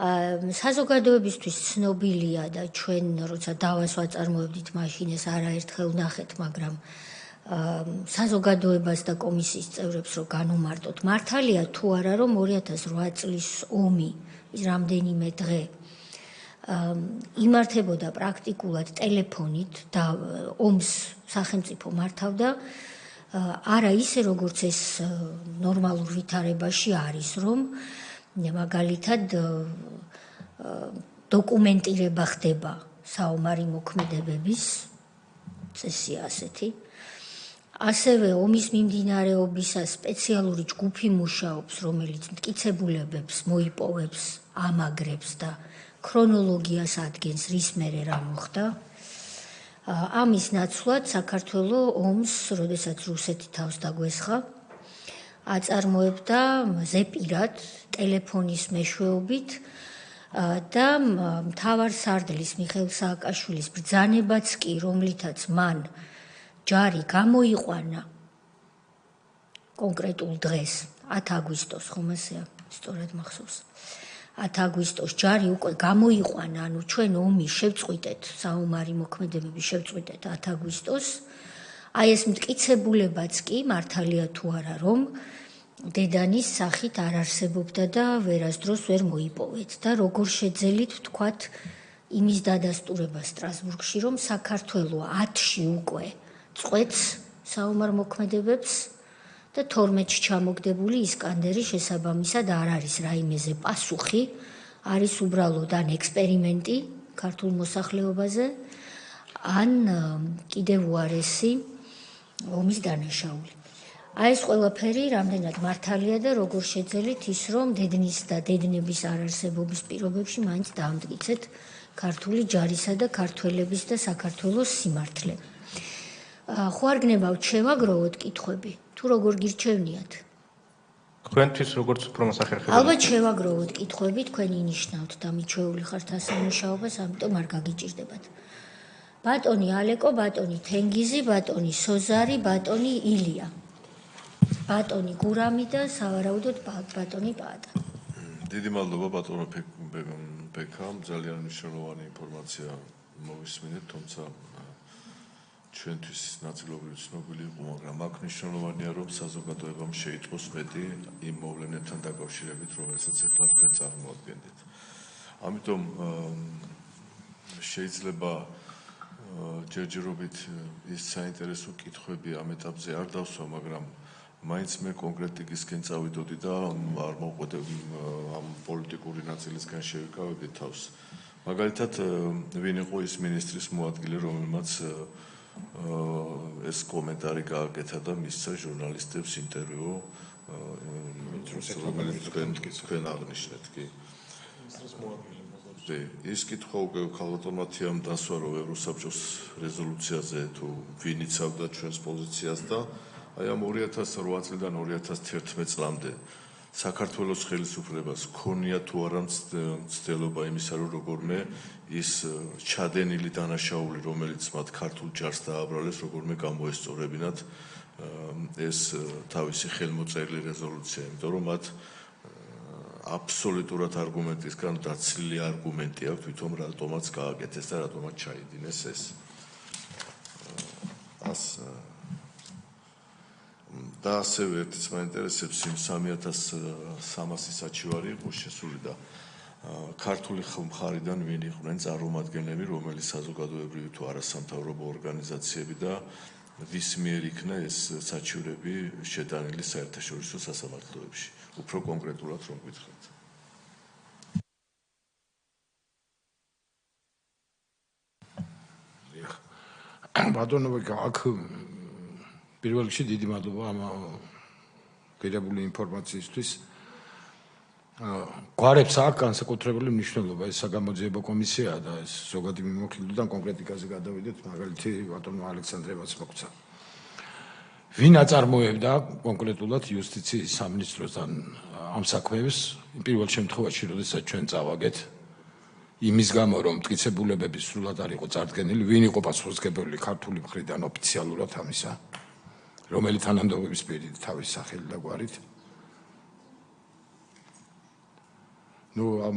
საზოგადოებისთვის ცნობილია და ჩვენ როცა დავას ვაწარმოებდით მაშინ ეს არაერთხელ ვნახეთ, მაგრამ საზოგადოებას და კომისიის წევრებს რომ განუმარტოთ, მართალია თუ არა რომ 2008 წლის ომი ის რამდენიმე დღე იმართებოდა პრაქტიკულად ტელეფონით და ომს სახელმწიფო მართავდა არა ისე როგორც ეს ნორმალურ ვითარებაში არის რომ მაგალითად დოკუმენტირება ხდება საომარი მოქმედებების წესია ასეთი ასევე ომის მიმდინარეობისას სპეციალური ჯგუფი მუშაობს რომელიც მტკიცებულებებს მოიპოვებს ამაგრებს და ქრონოლოგიას ადგენს რის მერე რა მოხდა ამის ნაცვლად საქართველო ომს როდესაც რუსეთი თავს დაგვესხა აწარმოებდა ზეპირად ტელეფონის მეშვეობით და მთავარ სარდლის მიხეილ სააკაშვილის ბრძანებაც კი რომლითაც მან ჯარი გამოიყვანა კონკრეტულ დღეს 10 აგვისტოს ხომ ესეა სწორად მახსოვს 10 აგვისტოს ჯარი უკვე გამოიყვანა ანუ ჩვენ ომი შევწყვიტეთ საომარი მოქმედებები შევწყვიტეთ 10 აგვისტოს აი ეს მტკიცებულებაც კი მართალია თუ არა რომ დედანის სახით არ არსებობდა და ვერასდროს ვერ მოიპოვეთ და როგორ შეძელით ვთქვათ იმის დადასტურება სტრასბურგში რომ საქართველო 10-ში უკვე წყვეტს საომარ მოქმედებებს და 12-ში ჩამოგდებული ისკანდერი შესაბამისად არ არის რაიმეზე პასუხი არის უბრალოდ ან ექსპერიმენტი ქართულ მოსახლეობაზე ან კიდევ უარესი ომის დანაშაული აი ეს ყველაფერი რამდენად მართალია და როგორ შეძელით ის რომ დედნის და დედნების არარსებობის პირობებში მაინც დაამტკიცეთ ქართული ჯარისა და ქართველების და საქართველოს სიმართლე ხო არ გნებავთ შევაგროვოთ კითხვები თუ როგორ გირჩევნიათ თქვენთვის როგორც უფრო მოსახერხებელი ალბათ შევაგროვოთ კითხვები თქვენ ინიშნავთ და მიჩვეული ხართ ასამუშაობას ამიტომ არ გაგიჭირდებათ ბატონი ალეკო ბატონი თენგიზი ბატონი სოზარი ბატონი ილია ბატონი გურამი და სავარაუდოდ ბატონი პაატა დიდი მადლობა ბატონო ბექამ ძალიან მნიშვნელოვანი ინფორმაცია მოვისმინეთ თუმცა ჩვენთვის ნაწილობრივ ცნობილი იყო მაგრამ აქ მნიშვნელოვანია რომ საზოგადოებამ შეიტყოს მეტი იმ მოვლენებთან დაკავშირებით რომელსაც ახლა თქვენ წარმოადგენთ ამიტომ შეიძლება ჯერჯერობით ის საინტერესო კითხვები ამ ეტაპზე არ დავსვა მაგრამ მაინც მე კონკრეტიკისკენ წავიდოდი და არ მოყვეთ ამ პოლიტიკური ნაწილისგან შევიკავებდი თავს. მაგალითად, ვინ იყო ის მინისტრის მოადგილე, რომელმაც ეს კომენტარი გააკეთა და მისცა ჟურნალისტებს ინტერვიუ, თქვენ აღნიშნეთ კი. ის კითხვა უკვე ქალბატონმა დასვა რომ ევროსაბჭოს რეზოლუციაზე თუ ვინ იცავდა ჩვენს პოზიციას და აი ამ 2008 წლიდან 2011 წლამდე საქართველოს ხელისუფლებას ქონია თუ არა მცდელობა იმისა რომ როგორმე ის ჩადენილი დანაშაული რომელიც მათ ქართულ ჯარს დააბრალეს როგორმე გამოესწორებინათ ეს თავისი ხელმოწერილი რეზოლუცია იმიტომ რომ მათ აბსოლუტურად არგუმენტისგან დაცლილი არგუმენტი აქვს თვითონ რატომაც გააკეთეს და რატომაც ჩაიდინეს ეს და ასევე ერთიც მაინტერესებს იმ 3300 საჩივარი იყო შესული და ქართული მხარიდან ვინ იყვნენ წარმომადგენლები რომელიც საზოგადოებრივი თუ არასამთავრობო ორგანიზაციები და ვის მიერ იქნა ეს საჩივრები შეტანილი საერთაშორისო სასამართლოებში უფრო კონკრეტულად რომ გითხრათ ბატონო აქ პირველ რიგში დიდი მადლობა ამ გადაღებული ინფორმაციისთვის. გვარებს აქვს განსაკუთრებული მნიშვნელობა ეს საგამოძიებო კომისია და ეს ზოგადი მიმოხილვიდან კონკრეტიკაზე გადავიდეთ, მაგალითი ბატონო ალექსანდრევაც მოგცა. ვინ აწარმოებდა კონკრეტულად იუსტიციის სამინისტროსთან ამ საქმეებს, პირველ შემთხვევაში, როდესაც ჩვენ წავაგეთ იმის გამო რომ მტკიცებულებები სრულად არ იყო წარდგენილი, ვინ იყო პასუხისმგებელი ქართული მხრიდან ოფიციალურად ამისა, რომელი თანამდებობის პირით თავის სახელით და გვარით. ნუ ამ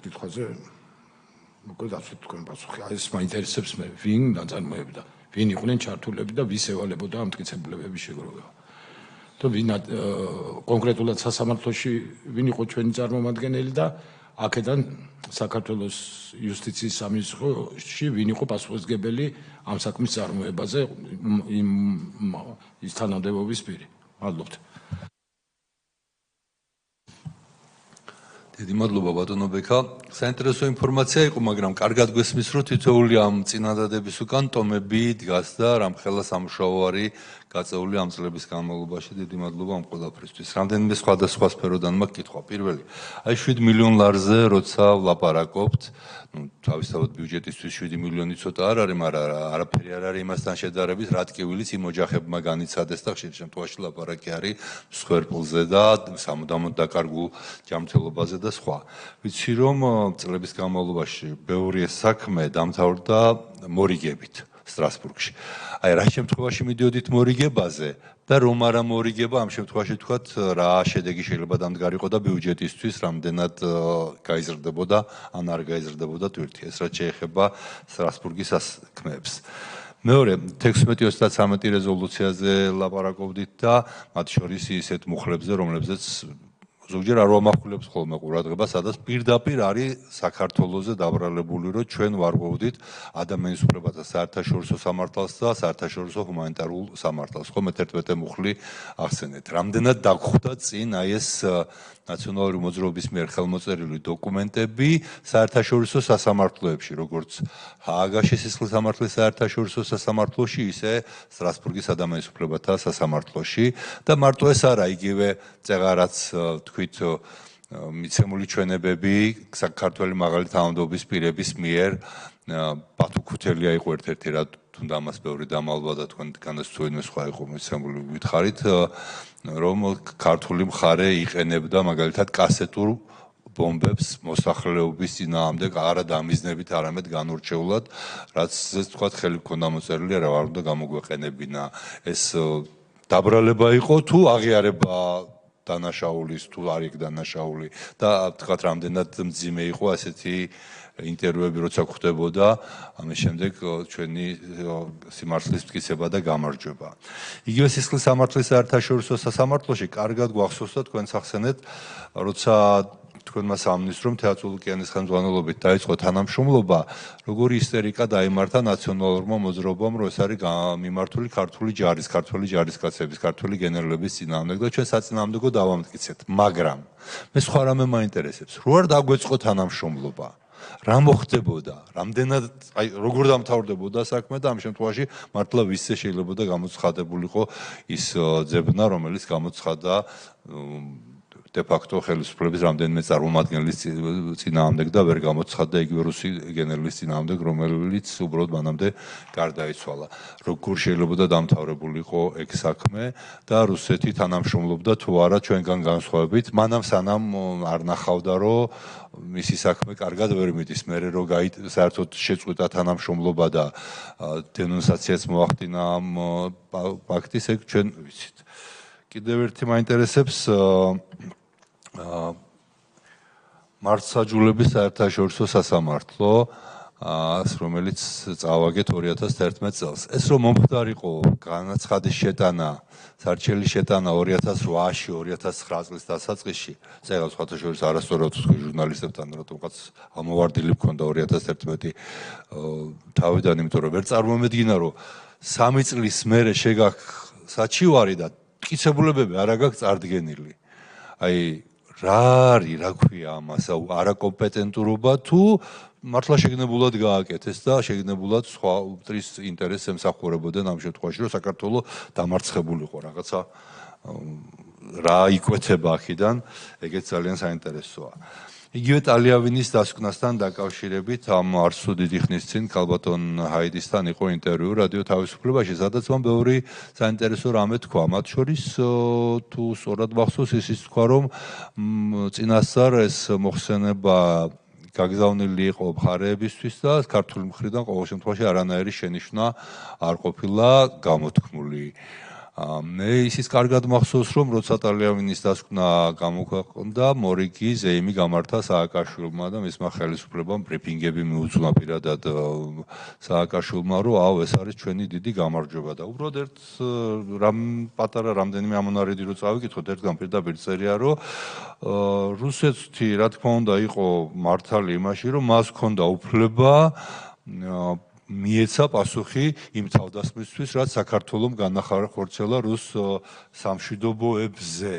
კითხვაზე მოკლედ ასე თქვენ პასუხი. ეს მაინტერესებს მე, ვინ ნაწარმოებდა, ვინ იყვნენ ჩართულები და ვის ევალებოდა ამ მტკიცებულებების შეგროვება. და ვინ კონკრეტულად სასამართლოში ვინ იყო ჩვენი წარმომადგენელი და აქედან საქართველოს იუსტიციის სამინისტროში ვინ იყო პასუხისმგებელი ამ საქმის წარმოებაზე ის თანამდებობის პირი. მადლობთ. დიდი მადლობა ბატონო ბექა. საინტერესო ინფორმაცია იყო, მაგრამ კარგად გვესმის, რომ თითოეული ამ წინადადების უკან ტომები დგას და რამხელა სამუშაო არის გაწეული ამ წლების განმავლობაში. დიდი მადლობა ამ ყველაფრისთვის. რამდენიმე სხვადასხვა სფეროდან მაქვს კითხვა. პირველი, აი 7 მილიონ ლარზე როცა ვლაპარაკობთ, თავისთავად ბიუჯეტისთვის 7 მილიონი ცოტა არ არის, მაგრამ არაფერი არ არის იმასთან შედარებით, რა ტკივილიც იმ ოჯახებმა განიცადეს და ხშირ შემთხვევაში ლაპარაკი არის მსხვერპლზე და სამუდამოდ დაკარგულ ჯანმრთელობაზე და სხვა. ვიცი რომ წლების განმავლობაში ბევრი საქმე დამთავრდა მორიგებით სტრასბურგში. აი რა შემთხვევაში მიდიოდით მორიგებაზე და რომ არა მორიგება, ამ შემთხვევაში თქვათ რა შედეგი შეიძლება დამდგარიყო და ბიუჯეტისთვის რამდენად გაიზრდებოდა ან არ გაიზრდებოდა თვირთი. ეს რაც შეეხება სტრასბურგის საქმეებს. მეორე 16-33 რეზოლუციაზე ლაპარაკობდით და მათ შორის ისეთ მუხლებზე, რომლებზეც ზოგჯერ არ ვამახვილებს ხოლმე ყურადღება, სადაც პირდაპირ არის საქართველოზე დაბრალებული, რომ ჩვენ ვარღვევდით ადამიანის უფლებათა საერთაშორისო სამართალს და საერთაშორისო ჰუმანიტარულ სამართალს. ხომ ერთ-ერთი მუხლი ახსენეთ. რამდენად დაგხვდა წინ აი ეს ნაციონალური მოძრაობის მიერ ხელმოწერილი დოკუმენტები საერთაშორისო სასამართლოებში, როგორც ჰააგაში სისხლის სამართლის საერთაშორისო სასამართლოში, ისე სტრასბურგის ადამიანის უფლებათა სასამართლოში და მარტო ეს არა, იგივე წეღარაც თქვით მიცემული ჩვენებები საქართველოს მაღალი თანამდებობის პირების მიერ ბათუ ქუთელია იყო ერთ-ერთი რა თუნდა ამას ბევრი დამალვა და თქვენ განასწორებინე სხვა იყო მიცემული ვითხარით რომ ქართული მხარე იყენებდა მაგალითად კასეტურ ბომბებს მოსახლეობის წინააღმდეგ არა დამიზნებით, არამედ განურჩეულად, რაც თქვათ ხელი გქონდა მოწერილი, რა არ უნდა გამოგვეყენებინა. ეს დაბრალება იყო თუ აღიარება დანაშაულის თუ არ იქ დანაშაული და თქვათ რამდენად მძიმე იყო ასეთი ინტერვიუები როცა ხდებოდა ამის შემდეგ ჩვენი სიმართლის მტკიცება და გამარჯვება. იგივე სისხლის სამართლის საერთაშორისო სასამართლოში კარგად გვახსოვს და თქვენ სახსენეთ როცა თქვენმა სამინისტრომ თეატრალური ოკეანის ხელმძღვანელობით დაიწყო თანამშრომლობა, როგორი ისტერიკა დაიმართა ნაციონალურმა მოძრაობამ, რომ ეს არის მიმართული ქართული ჯარისკაცების, ქართული გენერლების წინააღმდეგ და ჩვენ საწინააღმდეგო დავამტკიცეთ. მაგრამ მე სხვა რამე მაინტერესებს. რო არ დაგვეწყო თანამშრომლობა, რა მოხდებოდა? რამდენად, აი როგორ დამთავრდებოდა საქმე და ამ შემთხვევაში მართლა ვისზე შეიძლება გამოცხადებულიყო ის ძებნა, რომელიც გამოცხადდა de facto ხელისუფლების რამდენიმე წარმომადგენლის წინააღმდეგ და ვერ გამოცხადდა იგივე რუსი გენერლის წინააღმდეგ, რომელიც უბრალოდ მანამდე გარდაიცვალა. როგორ შეიძლება დამთავრებულიყო ეგ საქმე და რუსეთი თანამშრომლობდა თუ არა ჩვენგან განსხვავებით, მანამ სანამ არ ნახავდა, რომ მისი საქმე კარგად ვერ მიდის, მერე რომ საერთოდ შეწყვიტა თანამშრომლობა და დენონსაციაც მოახდინა ამ ფაქტის, ეგ ჩვენ ვიცით. კიდევ ერთი მაინტერესებს მართლმსაჯულების საერთაშორისო სასამართლო, რომელიც წავაგეთ 2011 წელს. ეს რომ მომხდარიყო განაცხადის შეტანა, სარჩელი შეტანა 2008-ში, 2009 წლის დასაწყისში, წეგავს სხვათა შორის არასწორად თქვი ჟურნალისტებთან, რატომღაც ამოვარდილი მქონდა 2011 თავიდან, იმიტომ რომ ვერ წარმომედგინა, რომ 3 წლის მერე შეგაქვს საჩივარი და მტკიცებულებები არ აქვს წარდგენილი. აი რა არის, რა ქვია ამას, არაკომპეტენტურობა თუ მართლა შეგნებულად გააკეთეს და შეგნებულად სხვა უტრის ინტერესს ემსახურებოდნენ ამ შემთხვევაში, რომ საქართველოს დამარცხებულიყო რაღაცა რა იკვეთება აქედან, ეგეც ძალიან საინტერესოა. იგივე ტალიავინის დასკვნასთან დაკავშირებით ამ არ სულ დიდი ხნის წინ ქალბატონ ჰაიდისთან იყო ინტერვიუ რადიო თავისუფლებაში, სადაც მან ბევრი საინტერესო რამე თქვა. მათ შორის თუ სწორად მახსოვს, ის თქვა, რომ წინასწარ ეს მოხსენება გაგზავნილი იყო მხარეებისთვის და ქართული მხრიდან ყოველ შემთხვევაში არანაირი შენიშვნა არ ყოფილა გამოთქმული. მე ისიც კარგად მახსოვს, რომ როცა ტალიამინის დასკვნა გამოქვეყნდა, მორიგი ზეიმი გამართა სააკაშვილმა და მისმა ხელისუფლებამ ბრიფინგები მიუძღვნა პირადად სააკაშვილმა, რომ აუ ეს არის ჩვენი დიდი გამარჯვება და უბრალოდ ერთ პატარა რამდენიმე ამონარიდი რო წავიკითხოთ, ერთგან პირდაპირ წერია, რომ რუსეთი, რა თქმა უნდა, იყო მართალი იმაში, რომ მას ჰქონდა უფლება მიეცა პასუხი იმ თავდასხმისთვის, რაც საქართველომ განახორციელა რუს სამშვიდობოებზე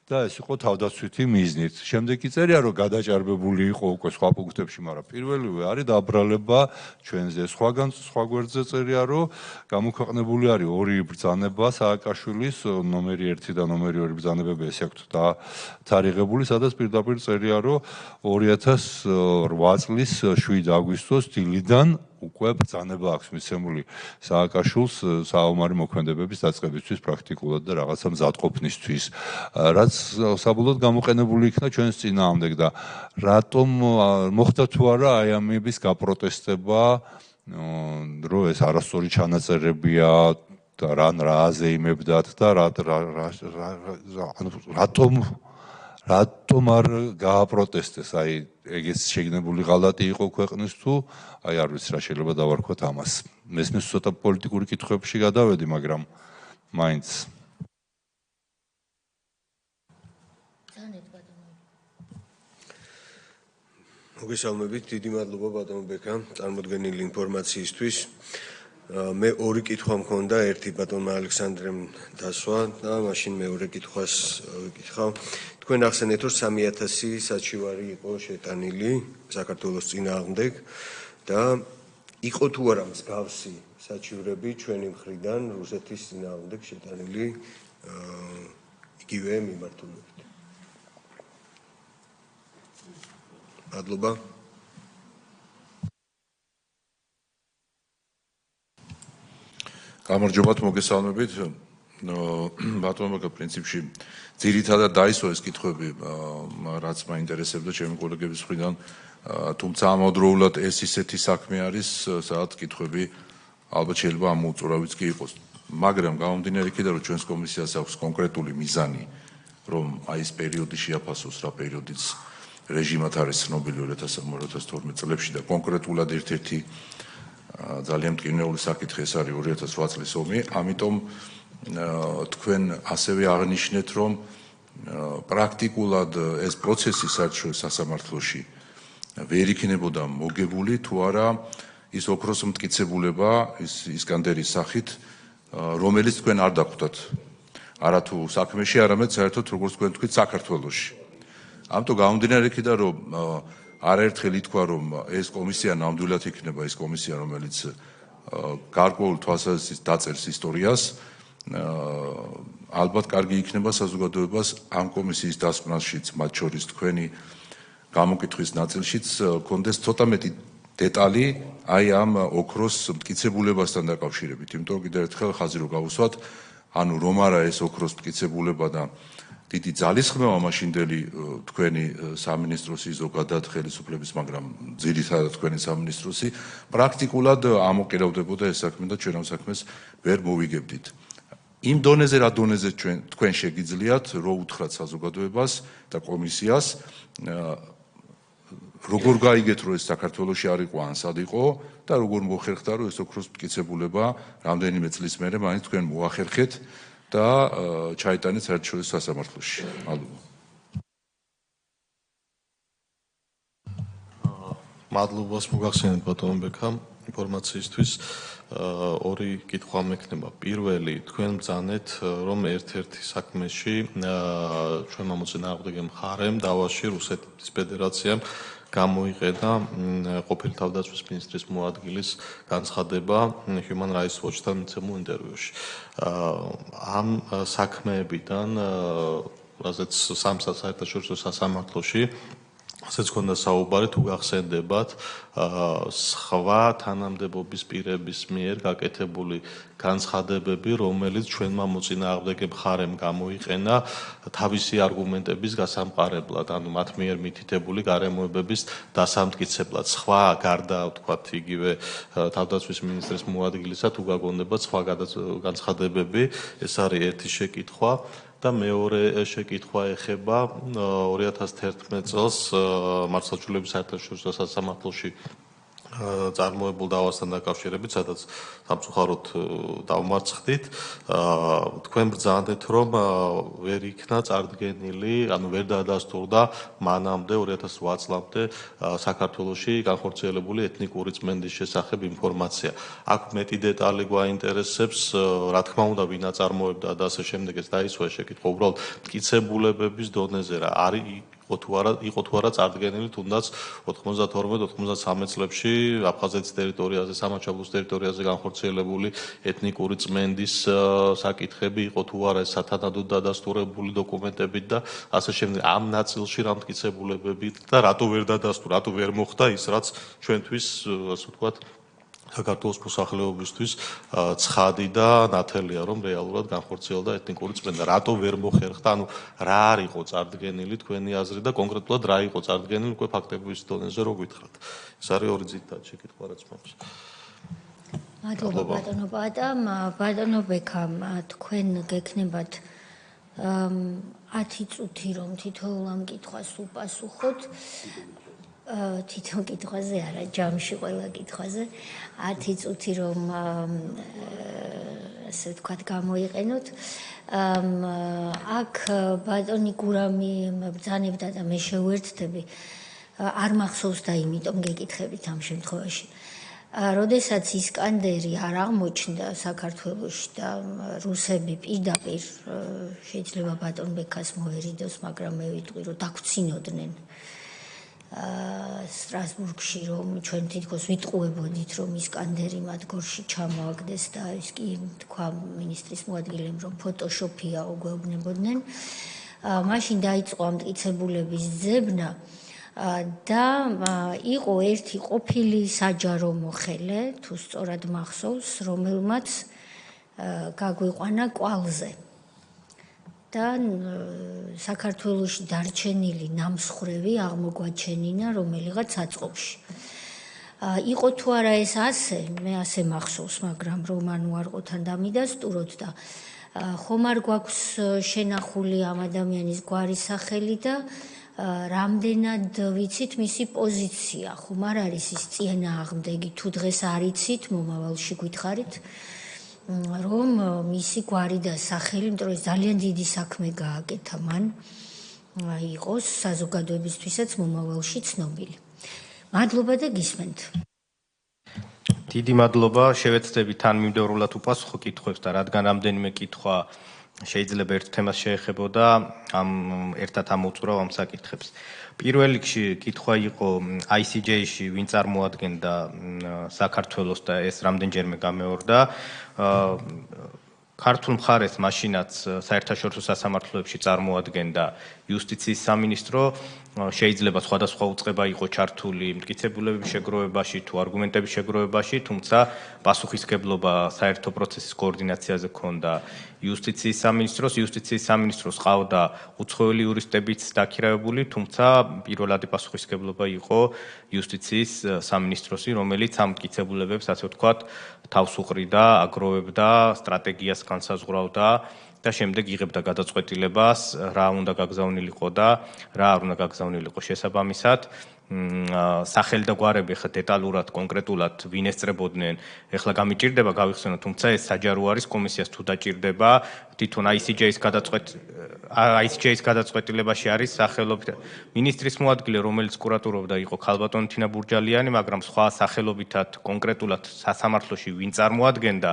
და ეს იყო თავდაცვითი მიზნით. შემდეგ კი წერია, რომ გადაჭარბებული იყო უკვე სხვა პუნქტებში, მაგრამ პირველივე არის დაბრალება ჩვენზე. სხვა გვერდზე წერია, რომ გამოქვეყნებული არის ორი ბრძანება სააკაშვილის, ნომერი 1 და ნომერი 2 ბრძანებები ესე აქვთ თარიღებული, სადაც პირდაპირ წერია, რომ 2008 წლის 7 აგვისტოს დილიდან უკვე ბრძანება აქვს მიცემული სააკაშვილს საომარი მოქმედებების დაწყებისთვის პრაქტიკულად და რაღაცა მზადყოფნისთვის, რაც საბოლოოდ გამოყენებული იქნა ჩვენს წინააღმდეგ და რატომ მოხდა თუ არა აი ამების გაპროტესტება, რომ ეს არასწორი ჩანაწერებია და რა აზეიმებდათ და რატომ არ გააპროტესტეს, აი ეგეც შეგნებული ღალატი იყო ქვეყნის თუ აი არ ვიცი რა შეიძლება დავარქვათ ამას. მესმის ცოტა პოლიტიკური კითხვებში გადავედი, მაგრამ მაინც მოგესალმებით, დიდი მადლობა ბატონო ბექა წარმოდგენილი ინფორმაციისთვის. მე ორი კითხვა მქონდა, ერთი ბატონმა ალექსანდრემ დასვა და მაშინ მეორე კითხვას ვიკითხავ. თქვენ ახსენეთ, რომ 3000 საჩივარი იყო შეტანილი საქართველოს წინააღმდეგ და იყო თუ არა მსგავსი საჩივრები ჩვენი მხრიდან რუსეთის წინააღმდეგ შეტანილი იგივე მიმართულებით. მადლობა. გამარჯობათ, მოგესალმებით. ბატონო, პრინციპში ძირითადად დაისვა ეს კითხვები, რაც მაინტერესებდა ჩემი კოლეგების მხრიდან, თუმცა ამავდროულად ეს ისეთი საქმე არის, სადაც კითხვები ალბათ შეიძლება ამოუწურავიც კი იყოს. მაგრამ გამომდინარე იქიდან, რომ ჩვენს კომისიას აქვს კონკრეტული მიზანი, რომ აი ეს პერიოდი შეაფასოს, რა პერიოდიც რეჟიმად არის ცნობილი 2012 წლებში და კონკრეტულად ერთ-ერთი ძალიან მტკივნეული საკითხი ეს არის 2008 წლის ომი, ამიტომ თქვენ ასევე აღნიშნეთ, რომ პრაქტიკულად ეს პროცესი საერთაშორისო სასამართლოში ვერ იქნებოდა მოგებული თუ არა ის ოქროს მტკიცებულება ის ისკანდერის სახით, რომელიც თქვენ არ დახვდათ არა თუ საქმეში, არამედ საერთოდ როგორც თქვენ თქვით საქართველოში. ამიტომ გამომდინარე იქიდან, რომ არაერთხელ ითქვა, რომ ეს კომისია ნამდვილად იქნება ის კომისია, რომელიც გარკვეულ თვალსაზრისით დაწერს ისტორიას, ალბათ კარგი იქნება საზოგადოებას ამ კომისიის დასკვნაშიც, მათ შორის თქვენი გამოკითხვის ნაწილშიც კონდეს ცოტა მეტი დეტალი აი ამ ოქროს მტკიცებულებასთან დაკავშირებით. იმიტომ კიდევ ერთხელ ხაზი რო გავუსვათ, ანუ რომ არა ეს ოქროს მტკიცებულება და დიდი ძალისხმევა მაშინდელი თქვენი სამინისტროსი ზოგადად ხელისუფლების, მაგრამ ძირითადად თქვენი სამინისტროსი პრაქტიკულად ამოყერავდებოდა ეს საქმე და ჩვენ ამ საქმეს ვერ მოვიგებდით. იმ დონეზე რა დონეზე თქვენ შეგიძლიათ რო უთხრათ საზოგადოებას და კომისიას, როგორ გაიგეთ, რომ ეს საქართველოში არ იყო ან სად იყო და როგორ მოხერხდა, რომ ეს ოქროს მტკიცებულება რამდენიმე წლის მერე მაინც თქვენ მოახერხეთ და ჩაიტანეთ საერთაშორისო სასამართლოში. მადლობა. მადლობას მოგახსენეთ ბატონო ბექა ინფორმაციისთვის. ორი კითხვა მექნება. პირველი, თქვენ ბრძანეთ, რომ ერთ-ერთი საქმეში ჩვენმა მოწინააღმდეგე მხარემ დავაში რუსეთის ფედერაციამ გამოიყენა ყოფილი თავდაცვის მინისტრის მოადგილის განცხადება Human Rights Watch-თან მიცემულ ინტერვიუში. ამ საქმეებიდან, რაზეც საერთაშორისო სასამართლოში ასეც ქონდა საუბარი თუ გახსენდებათ სხვა თანამდებობის პირების მიერ გაკეთებული განცხადებები, რომელიც ჩვენმა მოწინააღმდეგე მხარემ გამოიყენა თავისი არგუმენტების გასამყარებლად, ანუ მათ მიერ მითითებული გარემოებების დასამტკიცებლად. სხვა გარდა ვთქვათ იგივე თავდაცვის მინისტრის მოადგილისა თუ გაგონებათ სხვა განცხადებები, ეს არის ერთი შეკითხვა. და მეორე შეკითხვა ეხება 2011 წელს მართლმსაჯულების საერთაშორისო სასამართლოში წარმოებულ დავასთან დაკავშირებით, სადაც სამწუხაროდ დავმარცხდით, თქვენ ბრძანდეთ, რომ ვერ იქნა წარდგენილი, ანუ ვერ დაადასტურდა მანამდე 2008 წლამდე საქართველოში განხორციელებული ეთნიკური წმენდის შესახებ ინფორმაცია. აქ მეტი დეტალი გვაინტერესებს, რა თქმა უნდა, ვინ აწარმოებდა და ასე შემდეგ, ეს დაისვა შეკითხვა, უბრალოდ მტკიცებულების დონეზე რა არის იყო თუ არა წარდგენილი თუნდაც 92-93 წლებში აფხაზეთის ტერიტორიაზე, სამაჩაბლოს ტერიტორიაზე განხორციელებული ეთნიკური წმენდის საკითხები იყო თუ არა სათანადოდ დადასტურებული დოკუმენტებით და ასე შემდეგ. ამ ნაწილში რა მტკიცებულებები და რატო ვერ დადასტურდა, რატო ვერ მოხდა ის, რაც ჩვენთვის, ასე ვთქვათ, საქართველოს მოსახლეობისთვის ცხადი და ნათელია, რომ რეალურად განხორციელდა ეთნიკური წმენდა. რატო ვერ მოხერხდა? ანუ რა არ იყო წარდგენილი თქვენი აზრი და კონკრეტულად რა იყო წარდგენილი უკვე ფაქტების დონეზე რო გითხრათ. ეს არის ორი ძირითადი შეკითხვა, რაც მაქვს. მადლობა ბატონო პატამ, ბატონო ბექამ, თქვენ გექნებათ 10 წუთი რომ თითოეულ ამ კითხვას უპასუხოთ. თვითონ კითხვაზე არა, ჯამში ყველა კითხვაზე 10 წუთი რომ ასე ვთქვათ გამოიყენოთ. აქ ბატონი გურამი ბრძანებდა და მე შევერთდები, არ მახსოვს და იმიტომ გეკითხებით ამ შემთხვევაში. როდესაც ისკანდერი არ აღმოჩნდა საქართველოში და რუსები პირდაპირ შეიძლება ბატონ ბექას მოერიდოს, მაგრამ მე ვიტყვი რომ დაგვრცინოდნენ სტრასბურგში, რომ ჩვენ თითქოს ვიტყუებოდით, რომ ისკანდერი მათ გორში ჩამოაგდეს და ის კი თქვა მინისტრის მოადგილემ, რომ ფოტოშოპია უგვეუბნებოდნენ. მაშინ დაიწყო მტკიცებულების ძებნა და იყო ერთი ყოფილი საჯარო მოხელე, თუ სწორად მახსოვს, რომელმაც გაგვიყვანა კვალზე. და საქართველოში დარჩენილი ნამსხვრევი აღმოგვაჩენინა რომელიღაც აწყობაში. იყო თუ არა ეს ასე, მე ასე მახსოვს, მაგრამ რომან უარყოფთან დამიდასტუროთ და ხომ არ გვაქვს შენახული ამ ადამიანის გვარის სახელი და რამდენად ვიცით მისი პოზიცია, ხომ არ არის ის წინააღმდეგი, თუ დღეს არ იცით, მომავალში გითხარით, რომ მისი გვარი და სახელი, იმიტომ რომ ძალიან დიდი საქმე გააკეთა მან, იყოს საზოგადოებისთვისაც მომავალში ცნობილი. მადლობა და გისმენთ. დიდი მადლობა, შევეცდები თანმიმდევრულად უპასუხო კითხვებს და რადგან რამდენიმე კითხვა შეიძლება ერთ თემას შეეხებოდა, ერთად ამოვწურავ ამ საკითხებს. პირველ რიგში კითხვა იყო ICJ-ში ვინ წარმოადგენდა საქართველოს და ეს რამდენჯერმე გამეორდა. ქართულ მხარეს მაშინაც საერთაშორისო სასამართლოებში წარმოადგენდა იუსტიციის სამინისტრო, შეიძლება სხვადასხვა უწყება იყო ჩართული მტკიცებულებების შეგროვებაში თუ არგუმენტების შეგროვებაში, თუმცა პასუხისგებლობა საერთო პროცესის კოორდინაციაზე ჰქონდა იუსტიციის სამინისტროს. იუსტიციის სამინისტროს ყავდა უცხოელი იურისტებიც დაქირავებული, თუმცა პირველადი პასუხისგებლობა იყო იუსტიციის სამინისტროსი, რომელიც ამ მტკიცებულებებს, ასე ვთქვათ, თავს უყრიდა, აგროვებდა, სტრატეგიას განსაზღვრავდა და შემდეგ იღებდა გადაწყვეტილებას, რა უნდა გაგზავნილიყო და რა არ უნდა გაგზავნილიყო შესაბამისად. სახელი და გვარები ხა დეტალურად, კონკრეტულად ვინ ესწრებოდნენ, ეხლა გამიჭირდება გავიხსენოთ, თუმცა ეს საჯარო არის კომისიას თუ დაჭირდება, თვითონ ICJ-ის გადაწყვეტილებაში არის სახელობით მინისტრის მოადგილე, რომელიც კურატორობდა იყო ქალბატონი თინა ბურჯალიანი, მაგრამ სხვა სახელობითად კონკრეტულად სასამართლოში ვინ წარმოადგენდა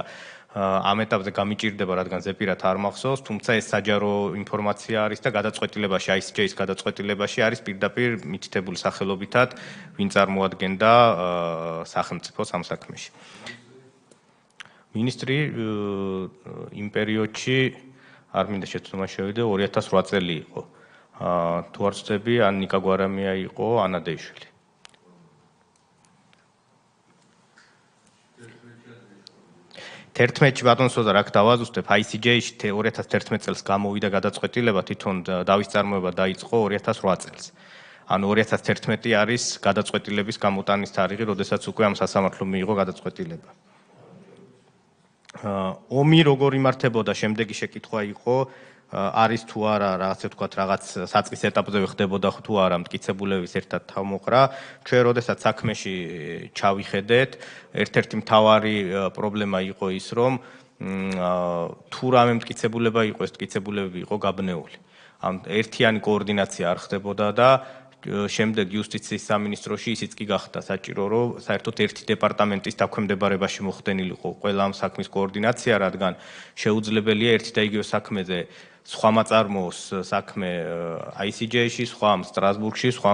ამ ეტაპზე გამიჭირდება, რადგან ზეპირად არ მახსოვს, თუმცა ეს საჯარო ინფორმაცია არის და გადაწყვეტილებაში, ICJ-ის გადაწყვეტილებაში არის პირდაპირ მითითებული სახელობითად, ვინ წარმოადგენდა სახელმწიფოს ამ საქმეში. მინისტრი იმ პერიოდში არ მინდა შეცდომა შევიდე 2008 წელი იყო. თუ არ ვცდები, ან ნიკა გვარამია იყო, ანა დეიშვილი. თერთმეტში ბატონსო და რა დავაზუსტებ, ICJ-ში 2011 წელს გამოვიდა გადაწყვეტილება, თვითონ დავის წარმოება დაიწყო 2008 წელს. ანუ 2011 არის გადაწყვეტილების გამოტანის თარიღი, როდესაც უკვე ამ სასამართლომ მიიღო გადაწყვეტილება. ომი როგორ იმართებოდა, შემდეგი შეკითხვა იყო, არის თუ არა, რაღაცა ვთქვათ, რაღაც საწყის ეტაპზე ხდებოდა თუ არა მტკიცებულების ერთად თავმოყრა. ჩვენ როდესაც საქმეში ჩავიხედეთ, ერთ-ერთი მთავარი პრობლემა იყო ის, რომ თუ რამე მტკიცებულება იყო, ეს მტკიცებულებები იყო გაბნეული. ან ერთიანი კოორდინაცია არ ხდებოდა და შემდეგ იუსტიციის სამინისტროში ისიც კი გახდა საჭირო, რომ საერთოდ ერთი დეპარტამენტის დაქვემდებარებაში მოხდენილიყო ყველა ამ საქმის კოორდინაცია, რადგან შეუძლებელია ერთი და იგივე საქმეზე სხვა მაწარმოოს საქმე ICJ-ში, სხვა სტრასბურგში, სხვა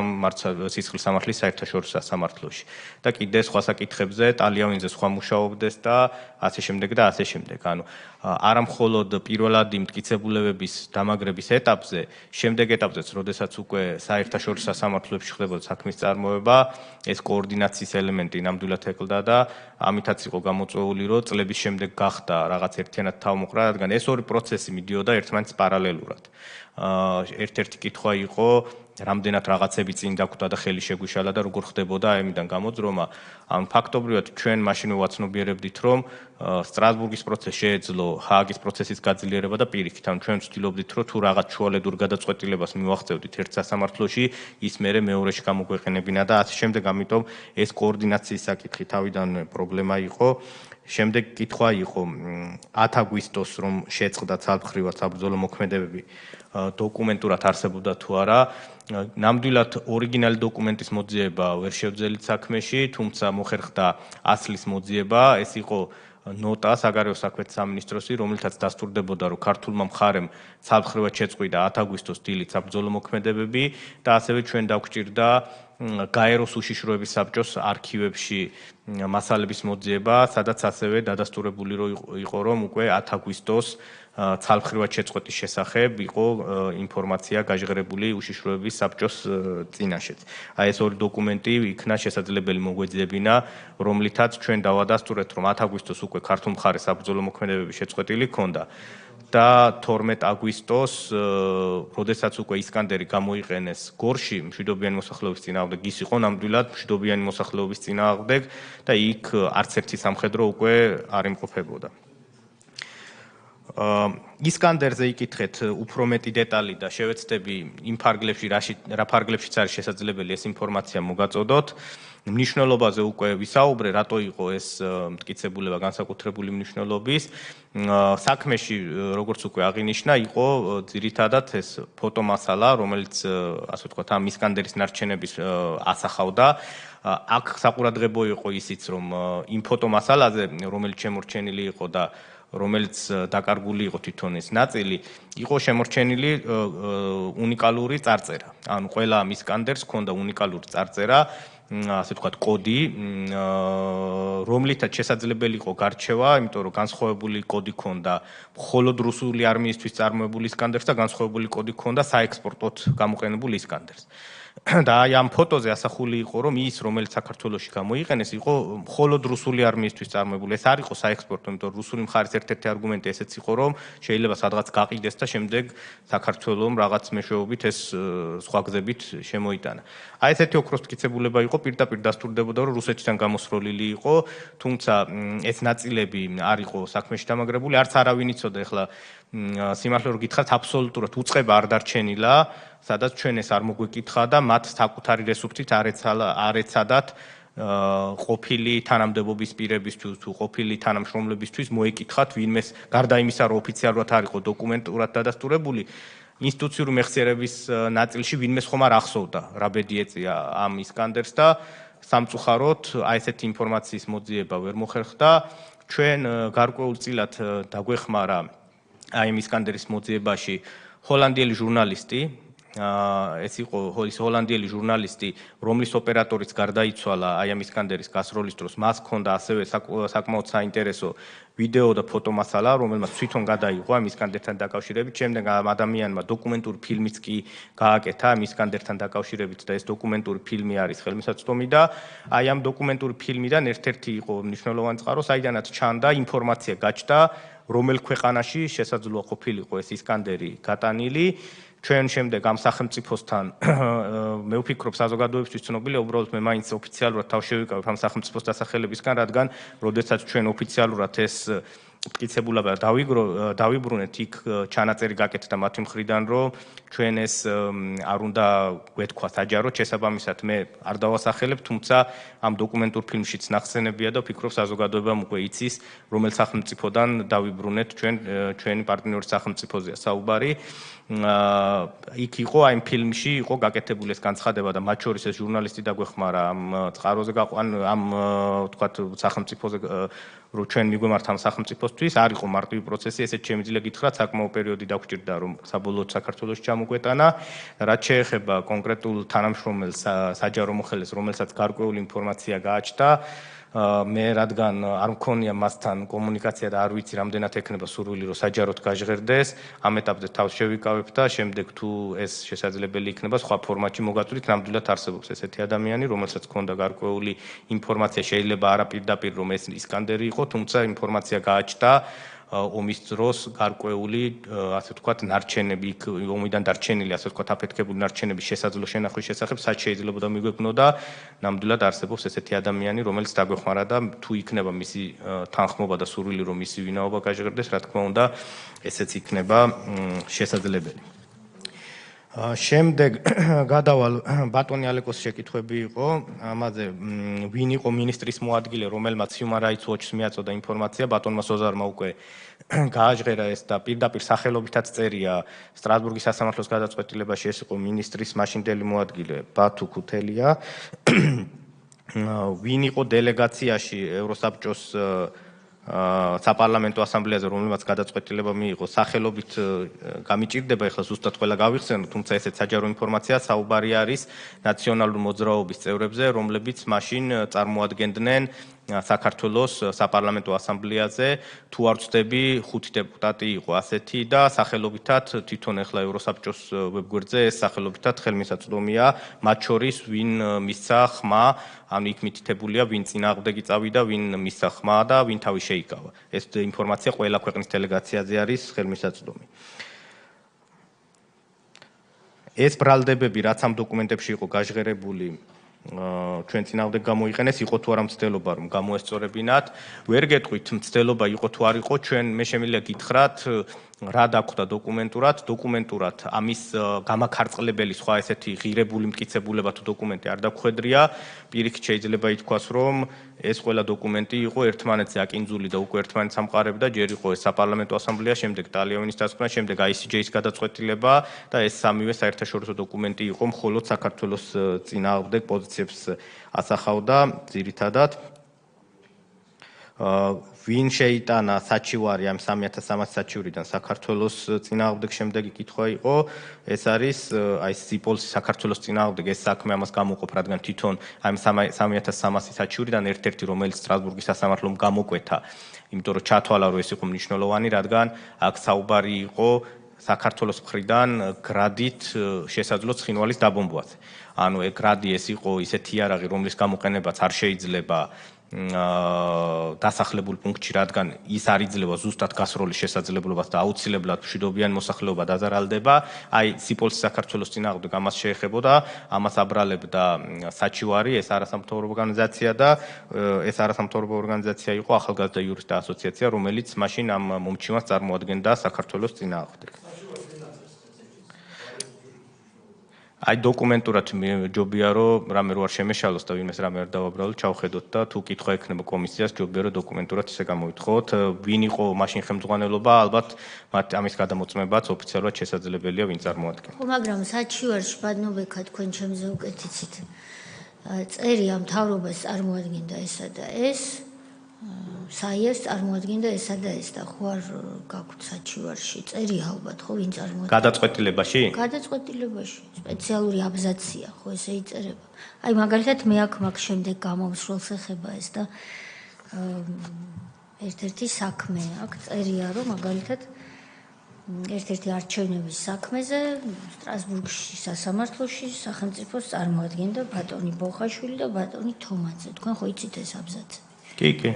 სისხლის სამართლის საერთაშორისო სასამართლოში. და კიდე სხვა საკითხებზე ტალიავინზე სხვა მუშაობდეს და ასე შემდეგ და ასე შემდეგ. ანუ არა მხოლოდ პირველადი მტკიცებულებების დამაგრების ეტაპზე, შემდეგ ეტაპზეც, როდესაც უკვე საერთაშორისო სასამართლოებში ხდებოდა საქმის წარმოება, ეს კოორდინაციის ელემენტი ნამდვილად ეკლდა და ამითაც იყო გამოწვეული, რომ წლების შემდეგ გახდა რაღაც ერთიანად თავმოყრა, რადგან ეს ორი პროცესი მიდიოდა ერთმანეთს პარალელურად. ერთ-ერთი კითხვა იყო, რამდენად რაღაცები წინ დაგვდა და ხელი შეგვიშალა და როგორ ხდებოდა ამიდან გამოძრომა. ან ფაქტობრივად ჩვენ მაშინვე ვაცნობიერებდით, რომ სტრასბურგის პროცესი შეეძლო ჰააგის პროცესის გაძლიერება და პირიქით. ან ჩვენ ვცდილობდით, რომ თუ რაღაც შუალედურ გადაწყვეტილებას მივახცევდით ერთ სასამართლოში, ის მერე მეორეში გამოგვეყენებინა და ასე შემდეგ. ამიტომ ეს კოორდინაციის საკითხი თავიდანვე პრობლემა იყო. შემდეგ კითხვა იყო 10 აგვისტოს რომ შეწყდა ცალმხრივად საბრძოლო მოქმედებები დოკუმენტურად არსებობდა თუ არა. ნამდვილად ორიგინალი დოკუმენტის მოძიება ვერ შევძელით საქმეში, თუმცა მოხერხდა ასლის მოძიება. ეს იყო ნოტა საგარეო საქმეთა სამინისტროსი, რომელთაც დასტურდებოდა, რომ ქართულმა მხარემ ცალმხრივად შეწყვიტა 10 აგვისტოს დილით საბრძოლო მოქმედებები და ასევე ჩვენ დაგვჭირდა გაეროს უშიშროების საბჭოს არქივებში მასალების მოძიება, სადაც ასევე დადასტურებული იყო, რომ უკვე 10 აგვისტოს ცალმხრივად შეწყვეტის შესახებ იყო ინფორმაცია გაჟღერებული უშიშროების საბჭოს წინაშეც. აი ეს ორი დოკუმენტი იქნა შესაძლებელი მოგვეძებინა, რომლითაც ჩვენ დავადასტურეთ, რომ 10 აგვისტოს უკვე ქართულ მხარეს საბრძოლო მოქმედებები შეწყვეტილი ჰქონდა. და 12 აგვისტოს, როდესაც უკვე ისკანდერი გამოიყენეს გორში მშვიდობიანი მოსახლეობის წინააღმდეგ, ის იყო ნამდვილად მშვიდობიანი მოსახლეობის წინააღმდეგ და იქ არც ერთი სამხედრო უკვე არ იმყოფებოდა. ისკანდერზე იკითხეთ უფრო მეტი დეტალი და შევეცდები იმ ფარგლებში, რა ფარგლებშიც არის შესაძლებელი ეს ინფორმაცია მოგაწოდოთ. მნიშვნელობაზე უკვე ვისაუბრე, რატო იყო ეს მტკიცებულება განსაკუთრებული მნიშვნელობის. საქმეში, როგორც უკვე აღინიშნა, იყო ძირითადად ეს ფოტომასალა, რომელიც ასე ვთქვათ, ამ ისკანდერის ნარჩენების ასახავდა. აქ საყურადღებო იყო ისიც, რომ იმ ფოტომასალაზე, რომელიც შემორჩენილი იყო და რომელიც დაკარგული იყო თვითონ ეს ნაწილი, იყო შემორჩენილი უნიკალური წარწერა. ანუ ყველა ამ ისკანდერს ჰქონდა უნიკალური წარწერა, ასე ვთქვათ, კოდი, რომლითაც შესაძლებელი იყო გარჩევა, იმიტომ რომ განსხვავებული კოდი ჰქონდა მხოლოდ რუსული არმიისთვის წარმოებული ისკანდერს და განსხვავებული კოდი ჰქონდა საექსპორტოდ გამოყენებულ ისკანდერს. და აი ამ ფოტოზე ასახული იყო, რომ ის, რომელიც საქართველოში გამოიყენეს, იყო მხოლოდ რუსული არმიისთვის წარმოებული. ეს არ იყო საექსპორტო, იმიტომ რომ რუსული მხარის ერთ-ერთი არგუმენტი ესეც იყო, რომ შეიძლება სადღაც გაყიდეს და შემდეგ საქართველოს რაღაც მეშვეობით ეს სხვა გზებით შემოიტანა. აი ესეთი ოქროს მტკიცებულება იყო, პირდაპირ დასტურდებოდა, რომ რუსეთიდან გამოსროლილი იყო, თუმცა ეს ნაწილები არ იყო საქმეში დამაგრებული, არც არავინ იცოდა. ეხლა სიმართლე რომ გითხრათ, აბსოლუტურად უწყება არ დარჩენილა, სადაც ჩვენ ეს არ მოგვეკითხა და მათ საკუთარი რესურსით არ ეცადათ ყოფილი თანამდებობის პირებისთვის თუ ყოფილი თანამშრომლებისთვის მოეკითხათ ვინმეს, გარდა იმისა, რომ ოფიციალურად არ იყო დოკუმენტურად დადასტურებული, ინსტიტუციური მეხსიერების ნაწილში ვინმეს ხომ არ ახსოვდა, რა ბედი ეწია ამ ისკანდერს და სამწუხაროდ აი ესეთი ინფორმაციის მოძიება ვერ მოხერხდა. ჩვენ გარკვეულწილად დაგვეხმარა აი იმ ისკანდერის მოძიებაში ჰოლანდიელი ჟურნალისტი, ეს იყო ჰოლანდიელი ჟურნალისტი, რომლის ოპერატორიც გარდაიცვალა აი ამ ისკანდერის გასროლის დროს, მას ჰქონდა ასევე საკმაოდ საინტერესო ვიდეო და ფოტომასალა, რომელმაც თვითონ გადაიღო ამ ისკანდერთან დაკავშირებით. შემდეგ ამ ადამიანმა დოკუმენტური ფილმიც კი გააკეთა ამ ისკანდერთან დაკავშირებით და ეს დოკუმენტური ფილმი არის ხელმისაწვდომი და აი ამ დოკუმენტური ფილმიდან ერთ-ერთი იყო მნიშვნელოვანი წყარო, საიდანაც ჩანდა ინფორმაცია გაჩნდა, რომელ ქვეყანაში შესაძლოა ყოფილიყო ეს ისკანდერი გატანილი. ჩვენ შემდეგ ამ სახელმწიფოსთან მე ვფიქრობ საზოგადოებისთვის ცნობილია, უბრალოდ მე მაინც ოფიციალურად თავ შევიკავებ ამ სახელმწიფოს დასახელებისგან, რადგან როდესაც ჩვენ ოფიციალურად ეს მტკიცებულება დავიბრუნეთ, იქ ჩანაწერი გაკეთდა მათი მხრიდან, რომ ჩვენ ეს არ უნდა გვეთქვა საჯაროდ, შესაბამისად მე არ დავასახელებ, თუმცა ამ დოკუმენტურ ფილმშიც ნახსენებია და ვფიქრობ საზოგადოებამ უკვე იცის, რომელ სახელმწიფოდან დავიბრუნეთ ჩვენი პარტნიორი სახელმწიფოზეა საუბარი. იქ იყო აი ფილმში იყო გაკეთებული ეს განცხადება და მათ შორის ეს ჟურნალისტი დაგვეხმარა ამ წყაროზე ამ თქვათ სახელმწიფოზე რომ ჩვენ მიგვემართ ამ სახელმწიფოსთვის არ იყო მარტივი პროცესი, ესეც შემიძლია გითხრათ, საკმაო პერიოდი დაგვჭირდა რომ საბოლოოდ საქართველოში ჩამოგვეტანა. რაც შეეხება კონკრეტულ თანამშრომელს საჯარო მოხელეს, რომელსაც გარკვეული ინფორმაცია გააჩნდა, მე რადგან არ მქონია მასთან კომუნიკაცია და არ ვიცი რამდენად ექნება სურვილი რომ საჯაროდ გაჟღერდეს, ამ ეტაპზე თავს შევიკავებ და შემდეგ თუ ეს შესაძლებელი იქნება სხვა ფორმატში მოგაწვრით, ნამდვილად არსებობს ესეთი ადამიანი, რომელსაც ჰქონდა გარკვეული ინფორმაცია, შეიძლება არა პირდაპირ რომ ეს ისკანდერი იყო, თუმცა ინფორმაცია გააჩნდა ომის დროს გარკვეული ასე ვთქვათ ნარჩენები იქ ომიდან დარჩენილი ასე ვთქვათ აფეთქებული ნარჩენების შესაძლო შენახვის შესახებ სად შეიძლებოდა მიგვეუბნოდა ნამდვილად არსებობს ესეთი ადამიანი რომელიც დაგვეხმარა და თუ იქნება მისი თანხმობა და სურვილი რომ მისი ვინაობა გაჟღერდეს რა თქმა უნდა ესეც იქნება შესაძლებელი შემდეგ გადავალ ბატონი ალეკოს შეკითხვები იყო ამაზე ვინ იყო მინისტრის მოადგილე რომელმაც Human Rights Watch-ს მიაწოდა ინფორმაცია ბატონმა სოზარმა უკვე გააჟღერა ეს და პირდაპირ სახელობითაც წერია სტრასბურგის სასამართლოს გადაწყვეტილებაში ეს იყო მინისტრის მაშინდელი მოადგილე ბათუ ქუთელია ვინ იყო დელეგაციაში ევროსაბჭოს საპარლამენტო ასამბლეაზე რომელმაც გადაწყვეტილება მიიღო სახელობით გამიჭირდება ეხლა ზუსტად ყველა გავიხსენოთ თუმცა ესეც საჯარო ინფორმაცია საუბარი არის ნაციონალური მოძრაობის წევრებზე რომლებიც მაშინ წარმოადგენდნენ საქართველოს საპარლამენტო ასამბლეაზე თუ არ ვცდები 5 დეპუტატი იყო ასეთი და სახელობითად თვითონ ეხლა ევროსაბჭოს ვებგვერდზე ეს სახელობითად ხელმისაწვდომია მათ შორის ვინ მისცა ხმა ან იქ მითითებულია ვინ წინააღმდეგი წავიდა ვინ მისცა ხმა და ვინ თავი შეიკავა ეს ინფორმაცია ყველა ქვეყნის დელეგაციაზე არის ხელმისაწვდომი ეს ბრალდებები რაც ამ დოკუმენტებში იყო გაჟღერებული ჩვენ წინააღმდეგ გამოიყენეს იყო თუ არა მცდელობა რომ გამოესწორებინათ ვერ გეტყვით მცდელობა იყო თუ არ იყო ჩვენ მე შემიძლია გითხრათ რა დაგვხდა დოკუმენტურად ამის გამაქარწყლებელი სხვა ესეთი ღირებული მტკიცებულება თუ დოკუმენტი არ დაგვხვედრია პირიქით შეიძლება ითქვას რომ ეს ყველა დოკუმენტი იყო ერთმანეთზე აკინძული და უკვე ერთმანეთს ამყარებდა ჯერ იყო ეს საპარლამენტო ასამბლეა შემდეგ ტალიანის დასკვნა შემდეგ ICJ-ის გადაწყვეტილება და ეს სამივე საერთაშორისო დოკუმენტი იყო მხოლოდ საქართველოს წინააღმდეგ პოზიციებს ასახავდა ძირითადად ვინ შეიტანა საჩივარი ამ 3300 საჩივრიდან საქართველოს წინააღმდეგ შემდეგი კითხვა იყო ეს არის აი სიპოლს საქართველოს წინააღმდეგ ეს საქმე ამას გამოყოფ რადგან თვითონ ამ 3300 საჩივრიდან ერთ-ერთი რომელიც სტრასბურგის სასამართლომ გამოკვეთა იმიტომ რომ ჩათვალა რომ ეს იყო მნიშვნელოვანი რადგან აქ საუბარი იყო საქართველოს მხრიდან გრადით შესაძლო ცხინვალის დაბომბვაზე ანუ ეგ გრადი ეს იყო ისეთი იარაღი რომლის გამოყენებაც არ შეიძლება დასახლებულ პუნქტში რადგან ის არ იძლევა ზუსტად გასროლის შესაძლებლობას და აუცილებლად მშვიდობიანი მოსახლეობა დაზარალდება აი სიპოლსის საქართველოს წინააღმდეგ ამას შეეხებოდა ამას აბრალებდა საჩივარი ეს არასამთავრობო ორგანიზაცია და ეს არასამთავრობო ორგანიზაცია იყო ახალგაზრდა იურისტთა ასოციაცია რომელიც მაშინ ამ მომჩივანს წარმოადგენდა საქართველოს წინააღმდეგ აი დოკუმენტურად ჯობია რომ რამე რო არ შემეშალოს და ვინმეს რამე არ დავაბრალოთ ჩავხედოთ და თუ კითხვა ექნება კომისიას ჯობია რომ დოკუმენტურად ისე გამოვითხოვოთ ვინ იყო მაშინ ხელმძღვანელობა ალბათ მათ ამის გადამოწმებაც ოფიციალურად შესაძლებელია ვინ წარმოადგენდა ხო მაგრამ საჩივარში ბადნობექა თქვენ ჩემზე უკეთ იცით წერია მთავრობას წარმოადგენდა ესა და ეს საიას წარმოადგენდა ესა და ეს და ხო არ გაქვთ საჩივარში წერია ალბათ ხო ვინ წარმოადგენდა გადაწყვეტილებაში? გადაწყვეტილებაში სპეციალური აბზაცია ხო ესე იწერება. აი მაგალითად მე აქ მაგ შემდეგ გამომსვლელს ეხება ეს და ერთ-ერთი საქმე აქ წერია რომ მაგალითად ერთ-ერთი არჩევნების საქმეზე სტრასბურგში სასამართლოში სახელმწიფოს წარმოადგენდა ბატონი ბოხაშვილი და ბატონი თომაძე. თქვენ ხო იცით ეს აბზაცი? კი.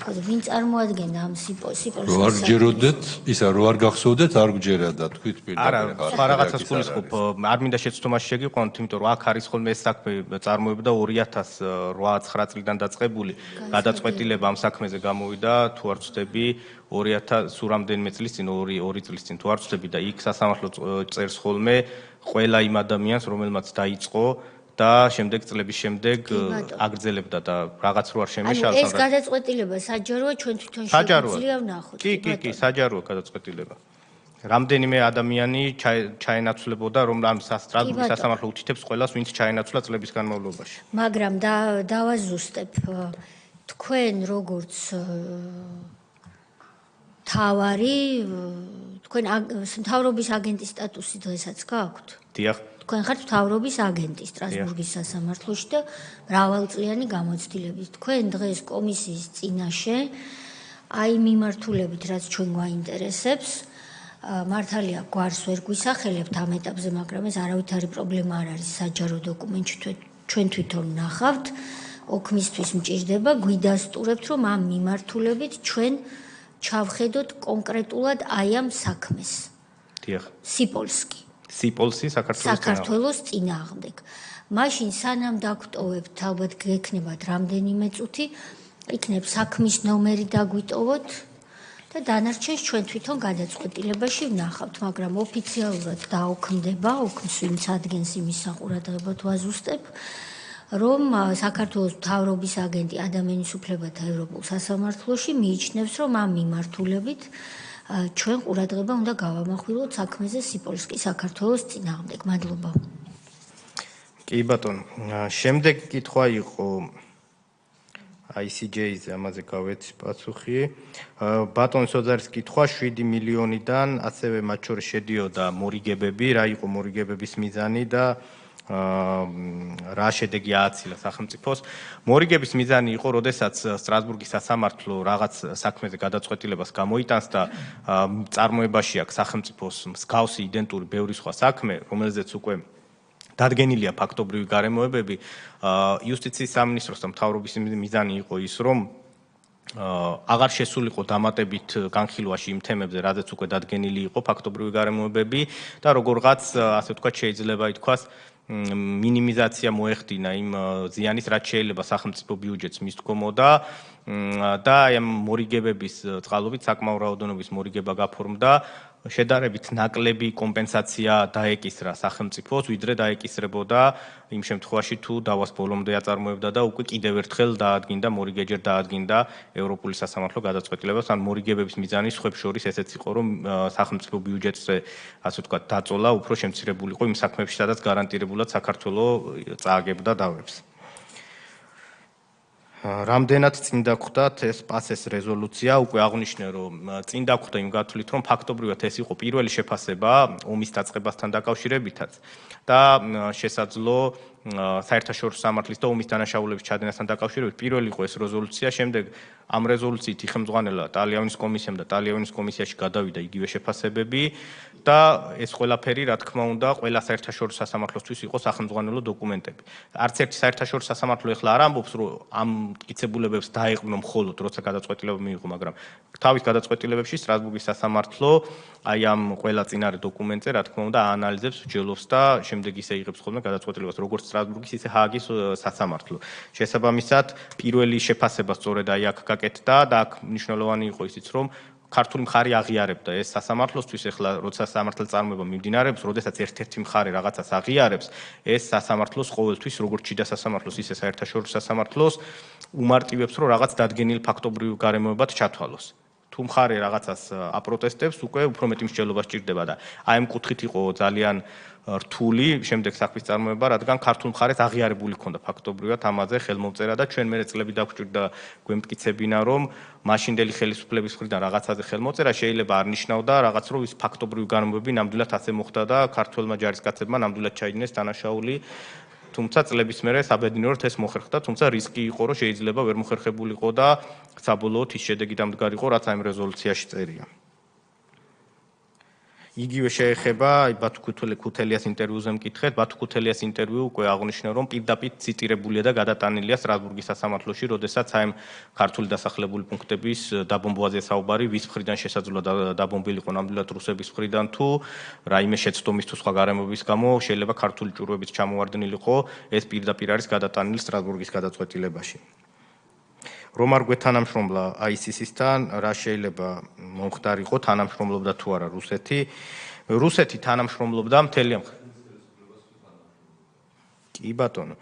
ხო და ვინ წარმოადგენდა ამ სიპოლს? რო არ გჯეროდეთ, ისა რო არ გახსოვდეთ, არ გჯერა და თქვით პირდაპირ. არა, სხვა რაღაცას გულისხმობ, არ მინდა შეცდომაში შეგიყვანოთ, იმიტომ რომ აქ არის ხოლმე ეს საქმე წარმოებდა 2008-9 წლიდან დაწყებული. გადაწყვეტილება ამ საქმეზე გამოვიდა, თუ არ ვცდები, 2000 სულ რამდენიმე წლის წინ, 2 წლის წინ, თუ არ ვცდები და იქ სასამართლო წერს ხოლმე ყველა იმ ადამიანს, რომელმაც დაიწყო და შემდეგ წლების შემდეგ აგრძელებდა და რაღაც რო არ შემეშალა. ეს გადაწყვეტილება საჯაროა ჩვენ თვითონ შეგვიძლია ვნახოთ. კი, საჯაროა გადაწყვეტილება. რამდენიმე ადამიანი ჩაენაცვლებოდა რომ ამ სტრასბურგის სასამართლო უთითებს ყველას ვინც ჩაენაცვლა წლების განმავლობაში. მაგრამ დავაზუსტებ თქვენ როგორც თავარი თქვენ მთავრობის აგენტის სტატუსი დღესაც გაქვთ? დიახ. თქვენ ხართ მთავრობის აგენტი სტრასბურგის სასამართლოში და მრავალწლიანი გამოცდილებით. თქვენ დღეს კომისიის წინაშე აი მიმართულებით რაც ჩვენ გვაინტერესებს მართალია გვარს ვერ გვისახელებთ ამ ეტაპზე, მაგრამ ეს არავითარი პრობლემა არ არის საჯარო დოკუმენტში ჩვენ თვითონ ვნახავთ. ოქმისთვის მჭირდება გვიდასტურებთ რომ ამ მიმართულებით ჩვენ ჩავხედოთ კონკრეტულად აი ამ საქმეს. დიახ. სიპოლსი საქართველოს წინააღმდეგ. მაშინ სანამ დაგვტოვებთ, ალბათ გექნებათ რამდენიმე წუთი, იქნებ საქმის ნომერი დაგვიტოვოთ და დანარჩენს ჩვენ თვითონ გადაწყვეტილებაში ვნახავთ, მაგრამ ოფიციალურად დაოქმდება, ოქმს ვინც ადგენს იმის საყურადღებოდ ვაზუსტებ, რომ საქართველოს მთავრობის აგენტი ადამიანის უფლებათა ევროპულ სასამართლოში მიიჩნევს, რომ ამ მიმართულებით ჩვენ ყურადღება უნდა გავამახვილოთ საქმეზე სიპოლსკი საქართველოს წინააღმდეგ. მადლობა. კი ბატონო, შემდეგ კითხვა იყო ICJ-ზე ამაზე გავეცი პასუხი. ბატონ სოძარის კითხვა 7 მილიონიდან ასევე მათ შორის შედიოდა მორიგებები, რა იყო მორიგებების მიზანი და რა შედეგი ააცილა სახელმწიფოს. მორიგების მიზანი იყო, როდესაც სტრასბურგის სასამართლო რაღაც საქმეზე გადაწყვეტილებას გამოიტანს და წარმოებაში აქვს სახელმწიფოს მსგავსი იდენტური ბევრი სხვა საქმე, რომელზეც უკვე დადგენილია ფაქტობრივი გარემოებები, იუსტიციის სამინისტროს და მთავრობის მიზანი იყო ის, რომ აღარ შესულიყო დამატებით განხილვაში იმ თემებზე, რადგან უკვე დადგენილი იყო ფაქტობრივი გარემოებები და როგორღაც, ასე ვთქვათ, შეიძლება ითქვას, მინიმიზაცია მოეხდინა იმ ზიანის, რაც შეიძლება სახელმწიფო ბიუჯეტს მისდგომოდა და აი ამ მორიგებების წყალობით საკმაო რაოდენობის მორიგება გაფორმდა. შედარებით ნაკლები კომპენსაცია დაეკისრა სახელმწიფოს, ვიდრე დაეკისრებოდა იმ შემთხვევაში თუ დავას ბოლომდე აწარმოებდა და უკვე კიდევ ერთხელ დაადგინდა მორიგეჯერ დაადგინდა ევროპული სასამართლო გადაწყვეტილებას, ან მორიგებების მიზანი სხვებს შორის ესეც იყო, რომ სახელმწიფო ბიუჯეტზე, ასე ვთქვათ, დაწოლა უფრო შემცირებულიყო იმ საქმეებში, სადაც გარანტირებულად საქართველოს წააგებდა დავებს. რამდენად წინ დაგვხვდათ ეს პასეს რეზოლუცია, უკვე აღვნიშნე, რომ წინ დაგვხვდა იმ გათვლით, რომ ფაქტობრივად ეს იყო პირველი შეფასება ომის დაწყებასთან დაკავშირებითაც და შესაძლო საერთაშორისო სამართლის და ომის დანაშაულების ჩადენასთან დაკავშირებით პირველი იყო ეს რეზოლუცია, შემდეგ ამ რეზოლუციით იხმძღვანელა ტალიანის კომისიამ და ტალიანის კომისიაში გადავიდა იგივე შეფასებები და ეს ყველაფერი, რა თქმა უნდა, ყველა საერთაშორისო სასამართლოსთვის იყო სახელმძღვანელო დოკუმენტები. არც ერთი საერთაშორისო სასამართლო ეხლა არ ამბობს, რომ ამ მტკიცებულებებს დაეყვნო მხოლოდ როცა გადაწყვეტილება მიიღო, მაგრამ თავის გადაწყვეტილებებში სტრასბურგის სასამართლო აი ამ ყველა წინარე დოკუმენტზე, რა თქმა უნდა, აანალიზებს, ჯელობს და შემდეგ ისე იღებს ხოლმე გადაწყვეტილებას, როგორც სტრასბურგის, ისე ჰააგის სასამართლო. შესაბამისად, პირველი შეფასება სწორედ აი აქ გაკეთდა და აქ მნიშვნელოვანი იყო ისიც, რომ ქართული მხარე აღიარებდა ეს სასამართლოსთვის, ეხლა როცა სამართლის წარმოება მიმდინარეობს, როდესაც ერთ-ერთი მხარე რაღაცას აღიარებს, ეს სასამართლოს ყოველთვის, როგორც შიდა სასამართლოს, ისე საერთაშორისო სასამართლოს უმარტივებს, რომ რაღაც დადგენილ ფაქტობრივ გარემოებად ჩათვალოს. თუ მხარე რაღაცას აპროტესტებს, უკვე უფრო მეტი მსჯელობა სჭირდება და აი ამ კუთხით იყო ძალიან რთული შემდეგ საქმის წარმოება, რადგან ქართულ მხარეს აღიარებული ჰქონდა ფაქტობრივად ამაზე ხელმომწერა და ჩვენ მერე წლები დაგვჭირდა გვემტკიცებინა, რომ მაშინდელი ხელისუფლების მხრიდან რაღაცაზე ხელმოწერა შეიძლება არ ნიშნავდა რაღაც რომ ის ფაქტობრივი განმეორებები ნამდვილად ასე მოხდა და ქართველმა ჯარისკაცებმა ნამდვილად ჩაიდინეს დანაშაული. თუმცა წლების მერე საბედნიეროდ ეს მოხერხდა, თუმცა რისკი იყო, რომ შეიძლება ვერ მოხერხებულიყო და საბოლოოდ ის შედეგი დამდგარიყო, რაც ამ რეზოლუციაში წერია. იგივე შეეხება ბათუ ქუთელიას ინტერვიუზე მკითხეთ. ბათუ ქუთელიას ინტერვიუ უკვე აღნიშნა, რომ პირდაპირ ციტირებულია და გადატანილია სტრასბურგის სასამართლოში, როდესაც აი ქართული დასახლებული პუნქტების დაბომბვაზე საუბარი, ვის მხრიდან შესაძლოა დაბომბილიყო ნამდვილად რუსების მხრიდან თუ რაიმე შეცდომის თუ სხვა გარემოების გამო შეიძლება ქართული ჭურვებიც ჩამოვარდნილიყო, ეს პირდაპირ არის გადატანილი სტრასბურგის გადაწყვეტილებაში. რომ არ გვეთანამშრომლა ISIS-ისთან, რა შეიძლება მომხდარიყო, თანამშრომლობდა თუ არა რუსეთი. რუსეთი თანამშრომლობდა მთელი ამ კი ბატონო.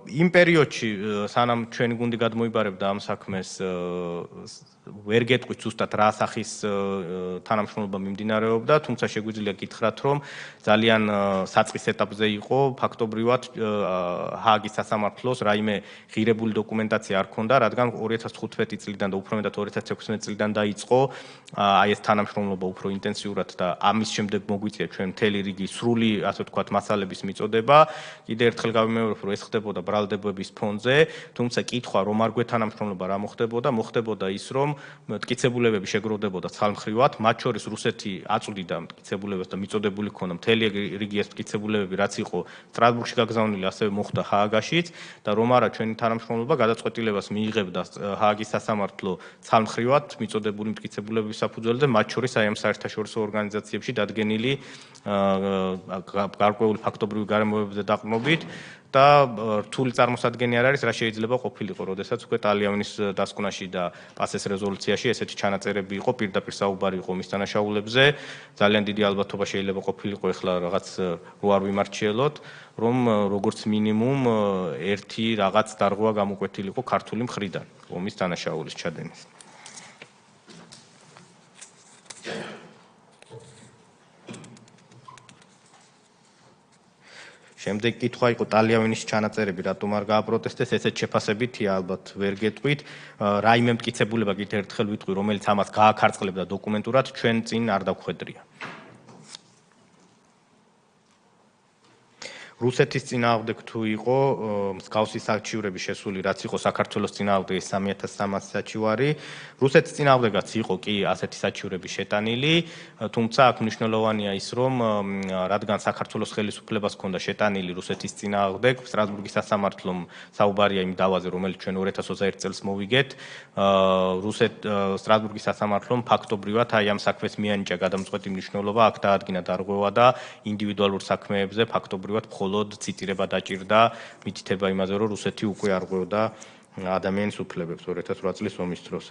იმ პერიოდში, სანამ ჩვენი გუნდი გადმოიბარებდა ამ საქმეს, ვერ გეტყვით ზუსტად რა სახის თანამშრომლობა მიმდინარეობდა, თუმცა შეგვიძლია გითხრათ, რომ ძალიან საწყის ეტაპზე იყო, ფაქტობრივად ჰააგის სასამართლოს რაიმე ღირებული დოკუმენტაცია არ ქონდა, რადგან 2015 წლიდან და უფრო მეტად 2016 წლიდან დაიწყო აი ეს თანამშრომლობა უფრო ინტენსიურად და ამის შემდეგ მოგვიწია ჩვენ მთელი რიგი სრული, ასე ვთქვათ, მასალების მიწოდება. კიდევ ერთხელ გავიმეორებ, რომ ეს ხდებოდა ბრალდებების ფონზე, თუმცა კითხვა რომ არ გვეთანამშრომლობა რა მოხდებოდა ის, რომ მტკიცებულებები შეგროვდებოდა ცალმხრივად, მათ შორის რუსეთი აწვდიდა მტკიცებულებას და მიწოდებული ჰქონდა მთელი რიგი ეს მტკიცებულებები, რაც იყო სტრასბურგში გაგზავნილი, ასევე მოხდა ჰააგაშიც და რომ არა ჩვენი თანამშრომლობა გადაწყვეტილებას მიიღებდა ჰააგის სასამართლო ცალმხრივად მიწოდებული მტკიცებულებების საფუძველზე, მათ შორის აი ამ საერთაშორისო ორგანიზაციებში დადგენილი გარკვეული ფაქტობრივი გარემოებებზე დაყრდნობით და რთული წარმოსადგენი არ არის, რა შეიძლება ყოფილიყო, როდესაც უკვე ტალიანის დასკვნაში და პასეს რეზოლუციაში ესეთი ჩანაწერები იყო, პირდაპირ საუბარი იყო მის დანაშაულებზე. ძალიან დიდი ალბათობა შეიძლება ყოფილიყო, ეხლა რაღაც რო არ ვიმარჩიელოთ, რომ როგორც მინიმუმ ერთი რაღაც დარღვევა გამოკვეთილიყო ქართული მხრიდან, ომის დანაშაულის ჩადენის. შემდეგ კითხვა იყო ტალიანის ჩანაწერები რატომ არ გააპროტესტეს, ესეთ შეფასებითია ალბათ ვერ გეტყვით. რაიმე მტკიცებულება კიდევ ერთხელ ვიტყვი, რომელიც ამას გააქარწყლებდა დოკუმენტურად, ჩვენ წინ არ დაგვხვედრია. რუსეთის წინააღმდეგ თუ იყო მსგავსი საჩივრები შესული, რაც იყო საქართველოს წინააღმდეგ 3300 საჩივარი, რუსეთის წინააღმდეგაც იყო კი ასეთი საჩივრები შეტანილი, თუმცა აქ მნიშვნელოვანია ის, რომ რადგან საქართველოს ხელისუფლებას ჰქონდა შეტანილი რუსეთის წინააღმდეგ, სტრასბურგის სასამართლომ საუბარია იმ დავაზე, რომელიც ჩვენ 2021 წელს მოვიგეთ, სტრასბურგის სასამართლომ ფაქტობრივად აი ამ საქმეს მიანიჭა გადამწყვეტი მნიშვნელობა, აქ დაადგინა დარღვევა და ინდივიდუალურ საქმეებზე ფაქტობრივად მხოლოდ ციტირება დაჭირდა, მითითება იმაზე, რომ რუსეთი უკვე არ ღვევდა ადამიანის უფლებებს 2008 წლის ომის დროს.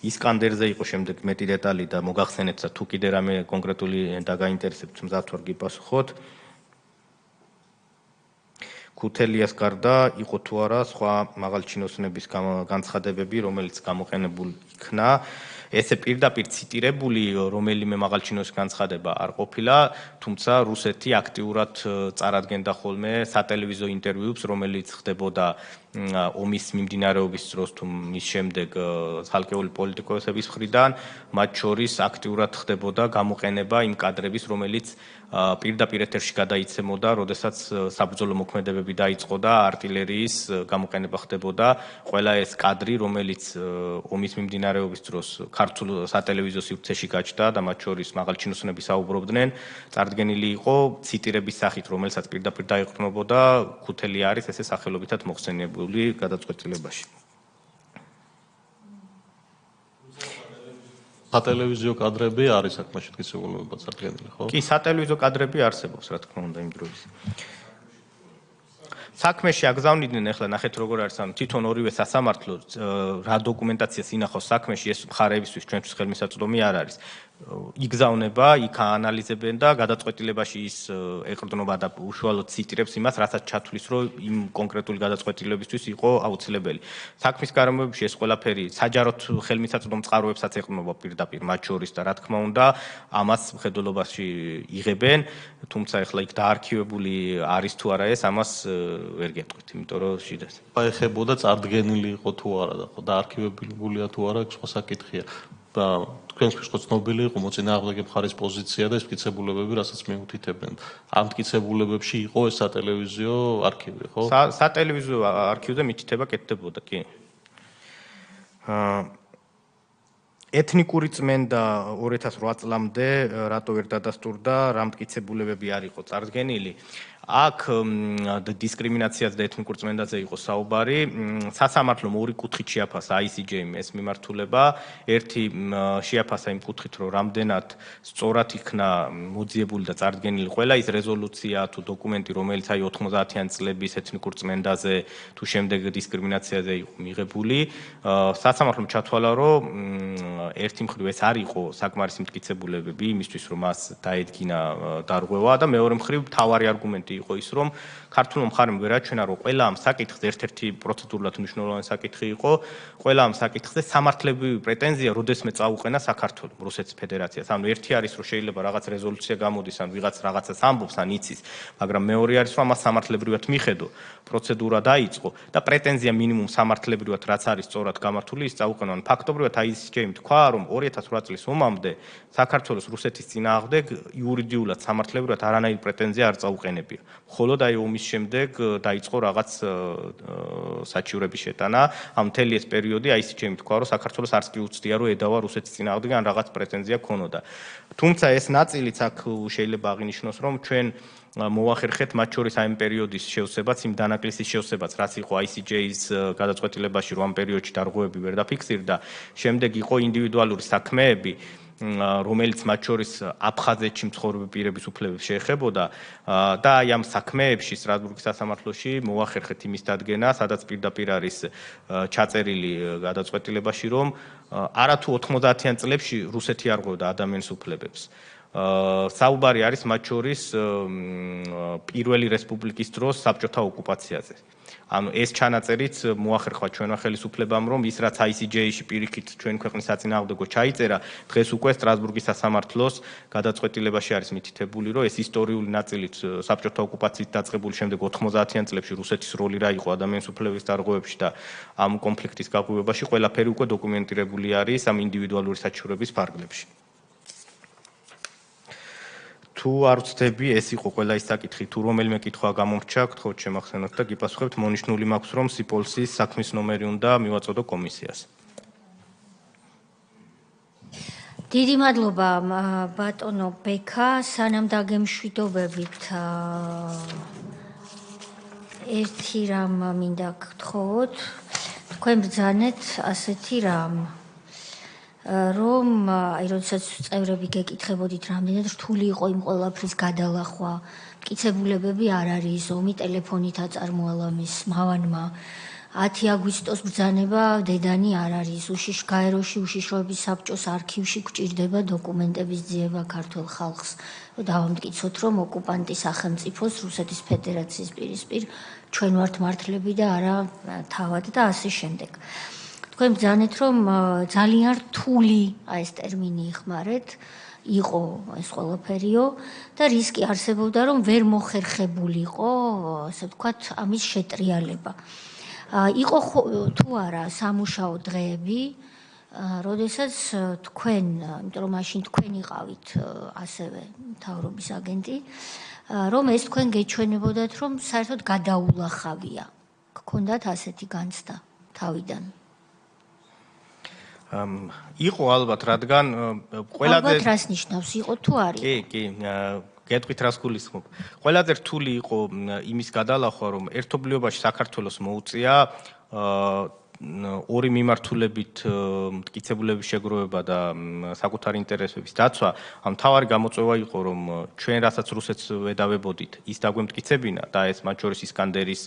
ისკანდერზე იყო შემდეგ მეტი დეტალი და მოგახსენეთ თუ კიდე რამე კონკრეტული დაგაინტერესებთ, მზად ვარ გიპასუხოთ. ქუთელიას გარდა იყო თუ არა სხვა მაღალი ჩინოსნების განცხადებები, რომელიც გამოყენებულ იქნა. ესე პირდაპირ ციტირებული რომელიმე მაღალჩინოს განცხადება არ ყოფილა, თუმცა რუსეთი აქტიურად წარადგენდა ხოლმე სატელევიზიო ინტერვიუებს, რომელიც ხდებოდა ომის მიმდინარეობის დროს თუ მის შემდეგ ცალკეული პოლიტიკოსების მხრიდან, მათ შორის აქტიურად ხდებოდა გამოყენება იმ კადრების, რომელიც პირდაპირ ეთერში გადაიცემოდა, როდესაც საბრძოლო მოქმედებები დაიწყო და артиლერიის გამოყენება ხდებოდა. ყველა ეს კადრი, რომელიც ომის მიმდინარეობის დროს ქართულ სატელევიზიო სივრცეში გაჩნდა და მათ შორის მაღალჩინოსნები საუბრობდნენ, წარდგენილი იყო ციტირების სახით, რომელსაც პირდაპირ დაიყრდნობოდა ქუთელი არის ესე სახელობითად მოხსენებული გადაწყვეტილებაში. სატელევიზიო კადრები არის აქ მაშინ მტკიცებულებად წარდგენილი, ხო? კი, სატელევიზიო კადრები არსებობს, რა თქმა უნდა, იმ დროის. საქმეში აგზავნიდნენ, ახლა ნახეთ როგორ არის, ანუ თვითონ ორივე სასამართლო რა დოკუმენტაციას ინახავს საქმეში, ეს მხარეებისთვის ჩვენთვის ხელმისაწვდომი არ არის. იგზავნება, იქ აანალიზებენ და გადაწყვეტილებაში ის ეყრდნობა და უშუალოდ ციტირებს იმას, რასაც ჩათვლის, რომ იმ კონკრეტული გადაწყვეტილებისთვის იყო აუცილებელი. საქმის გარემოებში ეს ყველაფერი საჯაროდ ხელმისაწვდომ წყაროებსაც ეყრდნობა პირდაპირ მათ შორის და რა თქმა უნდა, ამას მხედველობაში იღებენ, თუმცა ეხლა იქ დაარქივებული არის თუ არა ეს, ამას ვერ გეტყვით, იმიტომ რომ შიდას. ეხებოდა წარდგენილი იყო თუ არა და დაარქივებულია თუ არა, სხვა საკითხია. და თქვენთვის ხო ცნობილი იყო მოწინააღმდეგე მხარის პოზიცია და ეს მტკიცებულებები, რასაც მიუთითებენ. ამ მტკიცებულებებში იყო ეს სატელევიზიო არქივი, ხო? სატელევიზიო არქივზე მითითება კეთდებოდა, კი. ეთნიკური წმენდა 2008 წლამდე რატო ვერ დადასტურდა, რა მტკიცებულებები არ იყო წარდგენილი? აქ დისკრიმინაციაზე და ეთნიკურ წმენდაზე იყო საუბარი. სასამართლომ ორი კუთხით შეაფასა ICJ-მ ეს მიმართულება. ერთი შეაფასა იმ კუთხით, რომ რამდენად სწორად იქნა მოძიებული და წარდგენილი ყველა ის რეზოლუცია თუ დოკუმენტი, რომელიც აი 90-იან წლების ეთნიკურ წმენდაზე თუ შემდეგ დისკრიმინაციაზე იყო მიღებული. სასამართლომ ჩათვალა, რომ ერთი მხრივ ეს არ იყო საკმარისი მტკიცებულებები იმისთვის, რომ მას დაედგინა დარღვევა და მეორე მხრივ მთავარი არგუმენტი იყო ის, რომ ქართულმა მხარემ ვერ აჩვენა, რომ ყველა ამ საკითხზე ერთ-ერთი პროცედურულად მნიშვნელოვანი საკითხი იყო, ყველა ამ საკითხზე სამართლებრივი პრეტენზია როდესმე წაუყენა საქართველოს, რუსეთის ფედერაციას. ანუ ერთი არის, რომ შეიძლება რაღაც რეზოლუცია გამოდის, ან ვიღაც რაღაცას ამბობს, ან იცის, მაგრამ მეორე არის, რომ ამას სამართლებრივად მიხედო, პროცედურა დაიწყო და პრეტენზია მინიმუმ სამართლებრივად რაც არის სწორად გამართული, ის წაუყენა. ან ფაქტობრივად ICJ-მ თქვა, რომ 2008 წლის ომამდე საქართველოს რუსეთის წინააღმდეგ იურიდიულად სამართლებრივად არანაირი პრეტენზია არ წაუყენებია. მხოლოდ აი ომის შემდეგ დაიწყო რაღაც საჩივრების შეტანა. ამ მთელი ეს პერიოდი ICJ-მ თქვა, რომ საქართველოს არც კი უცდია, რომ ედავა რუსეთის წინააღმდეგ ან რაღაც პრეტენზია ქონოდა. თუმცა ეს ნაწილიც აქ შეიძლება აღინიშნოს, რომ ჩვენ მოვახერხეთ მათ შორის აი ამ პერიოდის შევსებაც, იმ დანაკლისის შევსებაც, რაც იყო ICJ-ის გადაწყვეტილებაში, რომ ამ პერიოდში დარღვევები ვერ დაფიქსირდა, შემდეგ იყო ინდივიდუალური საქმეები, რომელიც მათ შორის აფხაზეთში მცხოვრები პირების უფლებებს შეეხებოდა და აი ამ საქმეებში სტრასბურგის სასამართლოში მოვახერხეთ იმის დადგენა, სადაც პირდაპირ არის ჩაწერილი გადაწყვეტილებაში, რომ არათუ 90-იან წლებში რუსეთი არ ღვევდა ადამიანის უფლებებს. საუბარი არის მათ შორის პირველი რესპუბლიკის დროს საბჭოთა ოკუპაციაზე. ანუ ეს ჩანაწერიც მოახერხვა ჩვენმა ხელისუფლებამ, რომ ის რაც ICJ-ში პირიქით ჩვენ ქვეყნის საწინააღმდეგო ჩაიწერა, დღეს უკვე სტრასბურგის სასამართლოს გადაწყვეტილებაში არის მითითებული, რომ ეს ისტორიული ნაწილით საბჭოთა ოკუპაციით დაწყებული შემდეგ 90-იან წლებში რუსეთის როლი რა იყო ადამიანის უფლებების დარღვევებში და ამ კონფლიქტის გაღვივებაში, ყველაფერი უკვე დოკუმენტირებული არის ამ ინდივიდუალური საჩივრების ფარგლებში. თუ არ ვცდები, ეს იყო ყველა ის საკითხი, თუ რომელიმე კითხვა გამომრჩა, გთხოვთ შემახსენოთ და გიპასუხებთ. მონიშნული მაქვს, რომ სიპოლსის საქმის ნომერი უნდა მივაწოდო კომისიას. დიდი მადლობა ბატონო ბექა, სანამ დაგემშვიდობებით ერთი რამ მინდა გთხოვოთ, თქვენ ბრძანეთ ასეთი რამ, რომ აი როდესაც წევრები გეკითხებოდით, რამდენად რთული იყო იმ ყველაფრის გადალახვა, მტკიცებულებები არ არის, ომი ტელეფონით აწარმოალა მის მავანმა, 10 აგვისტოს ბრძანება დედანი არ არის, გაეროში უშიშროების საბჭოს არქივში გვჭირდება დოკუმენტების ძიება ქართულ ხალხს, რომ დავამტკიცოთ, რომ ოკუპანტის სახელმწიფოს რუსეთის ფედერაციის პირისპირ ჩვენ ვართ მართლები და არა თავად და ასე შემდეგ. თქვენ ბრძანეთ, რომ ძალიან რთული ეს ტერმინი იხმარეთ, იყო ეს ყველაფერიო და რისკი არსებობდა, რომ ვერ მოხერხებულიყო, ასე ვთქვათ, ამის შეტრიალება. იყო თუ არა სამუშაო დღეები, როდესაც თქვენ, იმიტომ რომ მაშინ თქვენ იყავით ასევე მთავრობის აგენტი, რომ ეს თქვენ გეჩვენებოდათ, რომ საერთოდ გადაულახავია. გქონდათ ასეთი განცდა თავიდან. იყო ალბათ, რადგან ყველაზე ალბათ რას ნიშნავს, იყო თუ არის? კი, გეტყვით რას გულისხმობ. ყველაზე რთული იყო იმის გადალახვა, რომ ერთობლიობაში საქართველოს მოუწია ორი მიმართულებით მტკიცებულების შეგროვება და საკუთარი ინტერესების დაცვა. ამ თავარი გამოწვევა იყო, რომ ჩვენ რასაც რუსეთს ვედავებოდით, ის დაგვემტკიცებინა და ეს მათ შორის ისკანდერის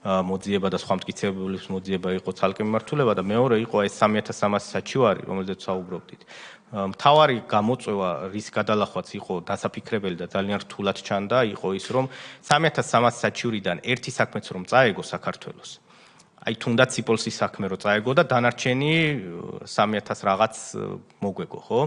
მოძიება და სხვა მტკიცებულების მოძიება იყო ცალკე მიმართულება და მეორე იყო ეს 3300 საჩივარი, რომელზეც საუბრობდით. მთავარი გამოწვევა რის გადალახვაც იყო დასაფიქრებელი და ძალიან რთულად ჩანდა იყო ის რომ 3300 საჩივრიდან ერთი საქმეც რომ წაეგო საქართველოს აი თუნდაც სიპოლსის საქმე რო წაეგო და დანარჩენი 3000 რაღაც მოგვეგო ხო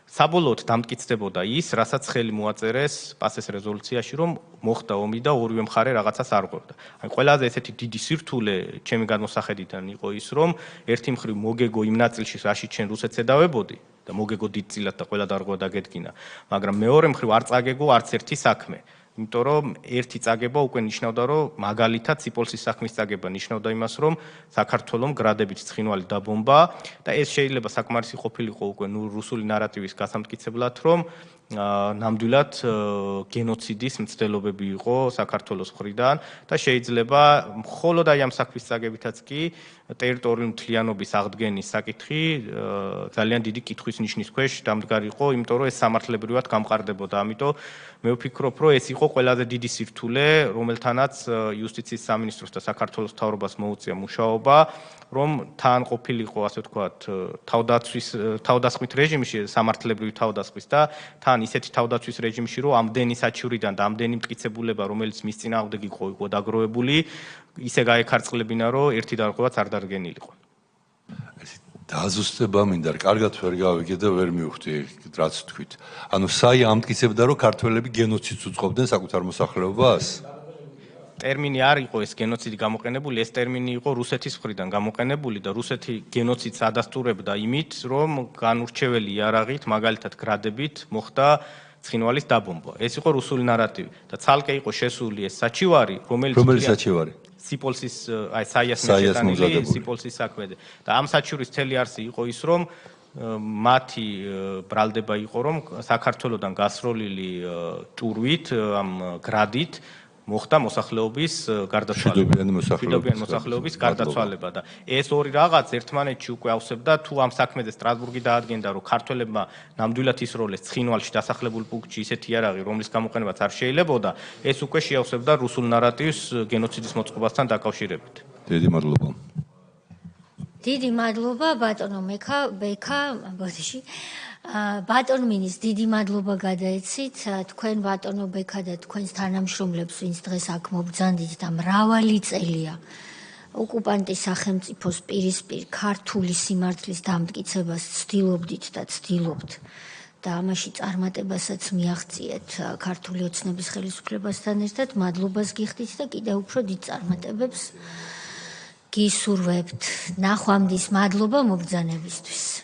საბოლოოდ დამტკიცდებოდა ის რასაც ხელი მოაწერეს პასეს რეზოლუციაში რომ მოხდა ომი და ორივე მხარე რაღაცას არ ღვევდა აი ყველაზე ესეთი დიდი სირთულე ჩემი გადმოსახედიდან იყო ის რომ ერთი მხრივ მოგეგო იმ ნაწილში რაში ჩვენ რუსეთს ედავებოდი და მოგეგო დიდწილად და ყველა დარღვა დაგედგინა მაგრამ მეორე მხრივ არ წაგეგო არც ერთი საქმე იმიტომ რომ ერთი წაგება უკვე ნიშნავდა რომ მაგალითად სიპოლსის საქმის წაგება ნიშნავდა იმას რომ საქართველოს გრადებით ცხინვალი დაბომბა და ეს შეიძლება საკმარისი ყოფილიყო უკვე რუსული ნარატივის გასამტკიცებლად რომ ნამდვილად გენოციდის მცდელობები იყო საქართველოს მხრიდან და შეიძლება მხოლოდ აი ამ საქმის წაგებითაც კი ტერიტორიული მთლიანობის აღდგენის საკითხი ძალიან დიდი კითხვის ნიშნის ქვეშ დამდგარიყო, იმიტომ რომ ეს სამართლებრივად გამყარდებოდა. ამიტომ მე ვფიქრობ, რომ ეს იყო ყველაზე დიდი სირთულე, რომელთანაც იუსტიციის სამინისტროს და საქართველოს მთავრობას მოუწია მუშაობა, რომ თან ყოფილიყო, ასე ვთქვათ, თავდასხმით რეჟიმში, სამართლებრივი თავდასხმის და თან ისეთი თავდაცვის რეჟიმში, რომ ამდენი საჩივრიდან და ამდენი მტკიცებულება, რომელიც მის წინააღმდეგ იყო დაგროვებული, ისე გაეკარწყლებინა, რომ ერთი დარღვევაც არ დარგენილიყო. დაზუსტება მინდა, კარგად ვერ გავიგე და ვერ მივხვდი, რაც თქვით. ანუ საი ამტკიცებდა, რომ ქართველები გენოციდს უწყობდნენ საკუთარ მოსახლეობას? ტერმინი არ იყო ეს გენოციდი გამოყენებული, ეს ტერმინი იყო რუსეთის მხრიდან გამოყენებული და რუსეთი გენოციდს ადასტურებდა იმით, რომ განურჩეველი იარაღით, მაგალითად გრადებით მოხდა ცხინვალის დაბომბვა. ეს იყო რუსული ნარატივი და ცალკე იყო შესული ეს საჩივარი, რომელიც საჩივარი? სიპოლსის, აი საიას მეშეტანილი სიპოლსის საქმე და ამ საჩივრის მთელი არსი იყო ის, რომ მათი ბრალდება იყო, რომ საქართველოსდან გასროლილი ტურვით, ამ გრადით მოხდა მოსახლეობის გარდაცვალება. მშვიდობიანი მოსახლეობის გარდაცვალება და ეს ორი რაღაც ერთმანეთში უკვე ავსებდა თუ ამ საქმეზე სტრასბურგი დაადგენდა რომ ქართველებმა ნამდვილად ისროლეს ცხინვალში დასახლებულ პუნქტში ისეთი იარაღი რომლის გამოყენებაც არ შეიძლებოდა ეს უკვე შეავსებდა რუსულ ნარატივს გენოციდის მოწყობასთან დაკავშირებით. დიდი მადლობა. დიდი მადლობა ბატონო ბექა ბოდიში ბატონ მინის დიდი მადლობა გადაეცით თქვენ ბატონო ბექა და თქვენს თანამშრომლებს ვინც დღეს აქ მობრძანდით და მრავალი წელია ოკუპანტის სახელმწიფოს პირისპირ ქართული სიმართლის დამტკიცებას ცდილობდით და ცდილობთ და ამაში წარმატებასაც მიაღწიეთ ქართული ოცნების ხელისუფლებასთან ერთად მადლობას გიხდით და კიდევ უფრო დიდ წარმატებებს გისურვებთ ნახვამდის მადლობა მობრძანებისთვის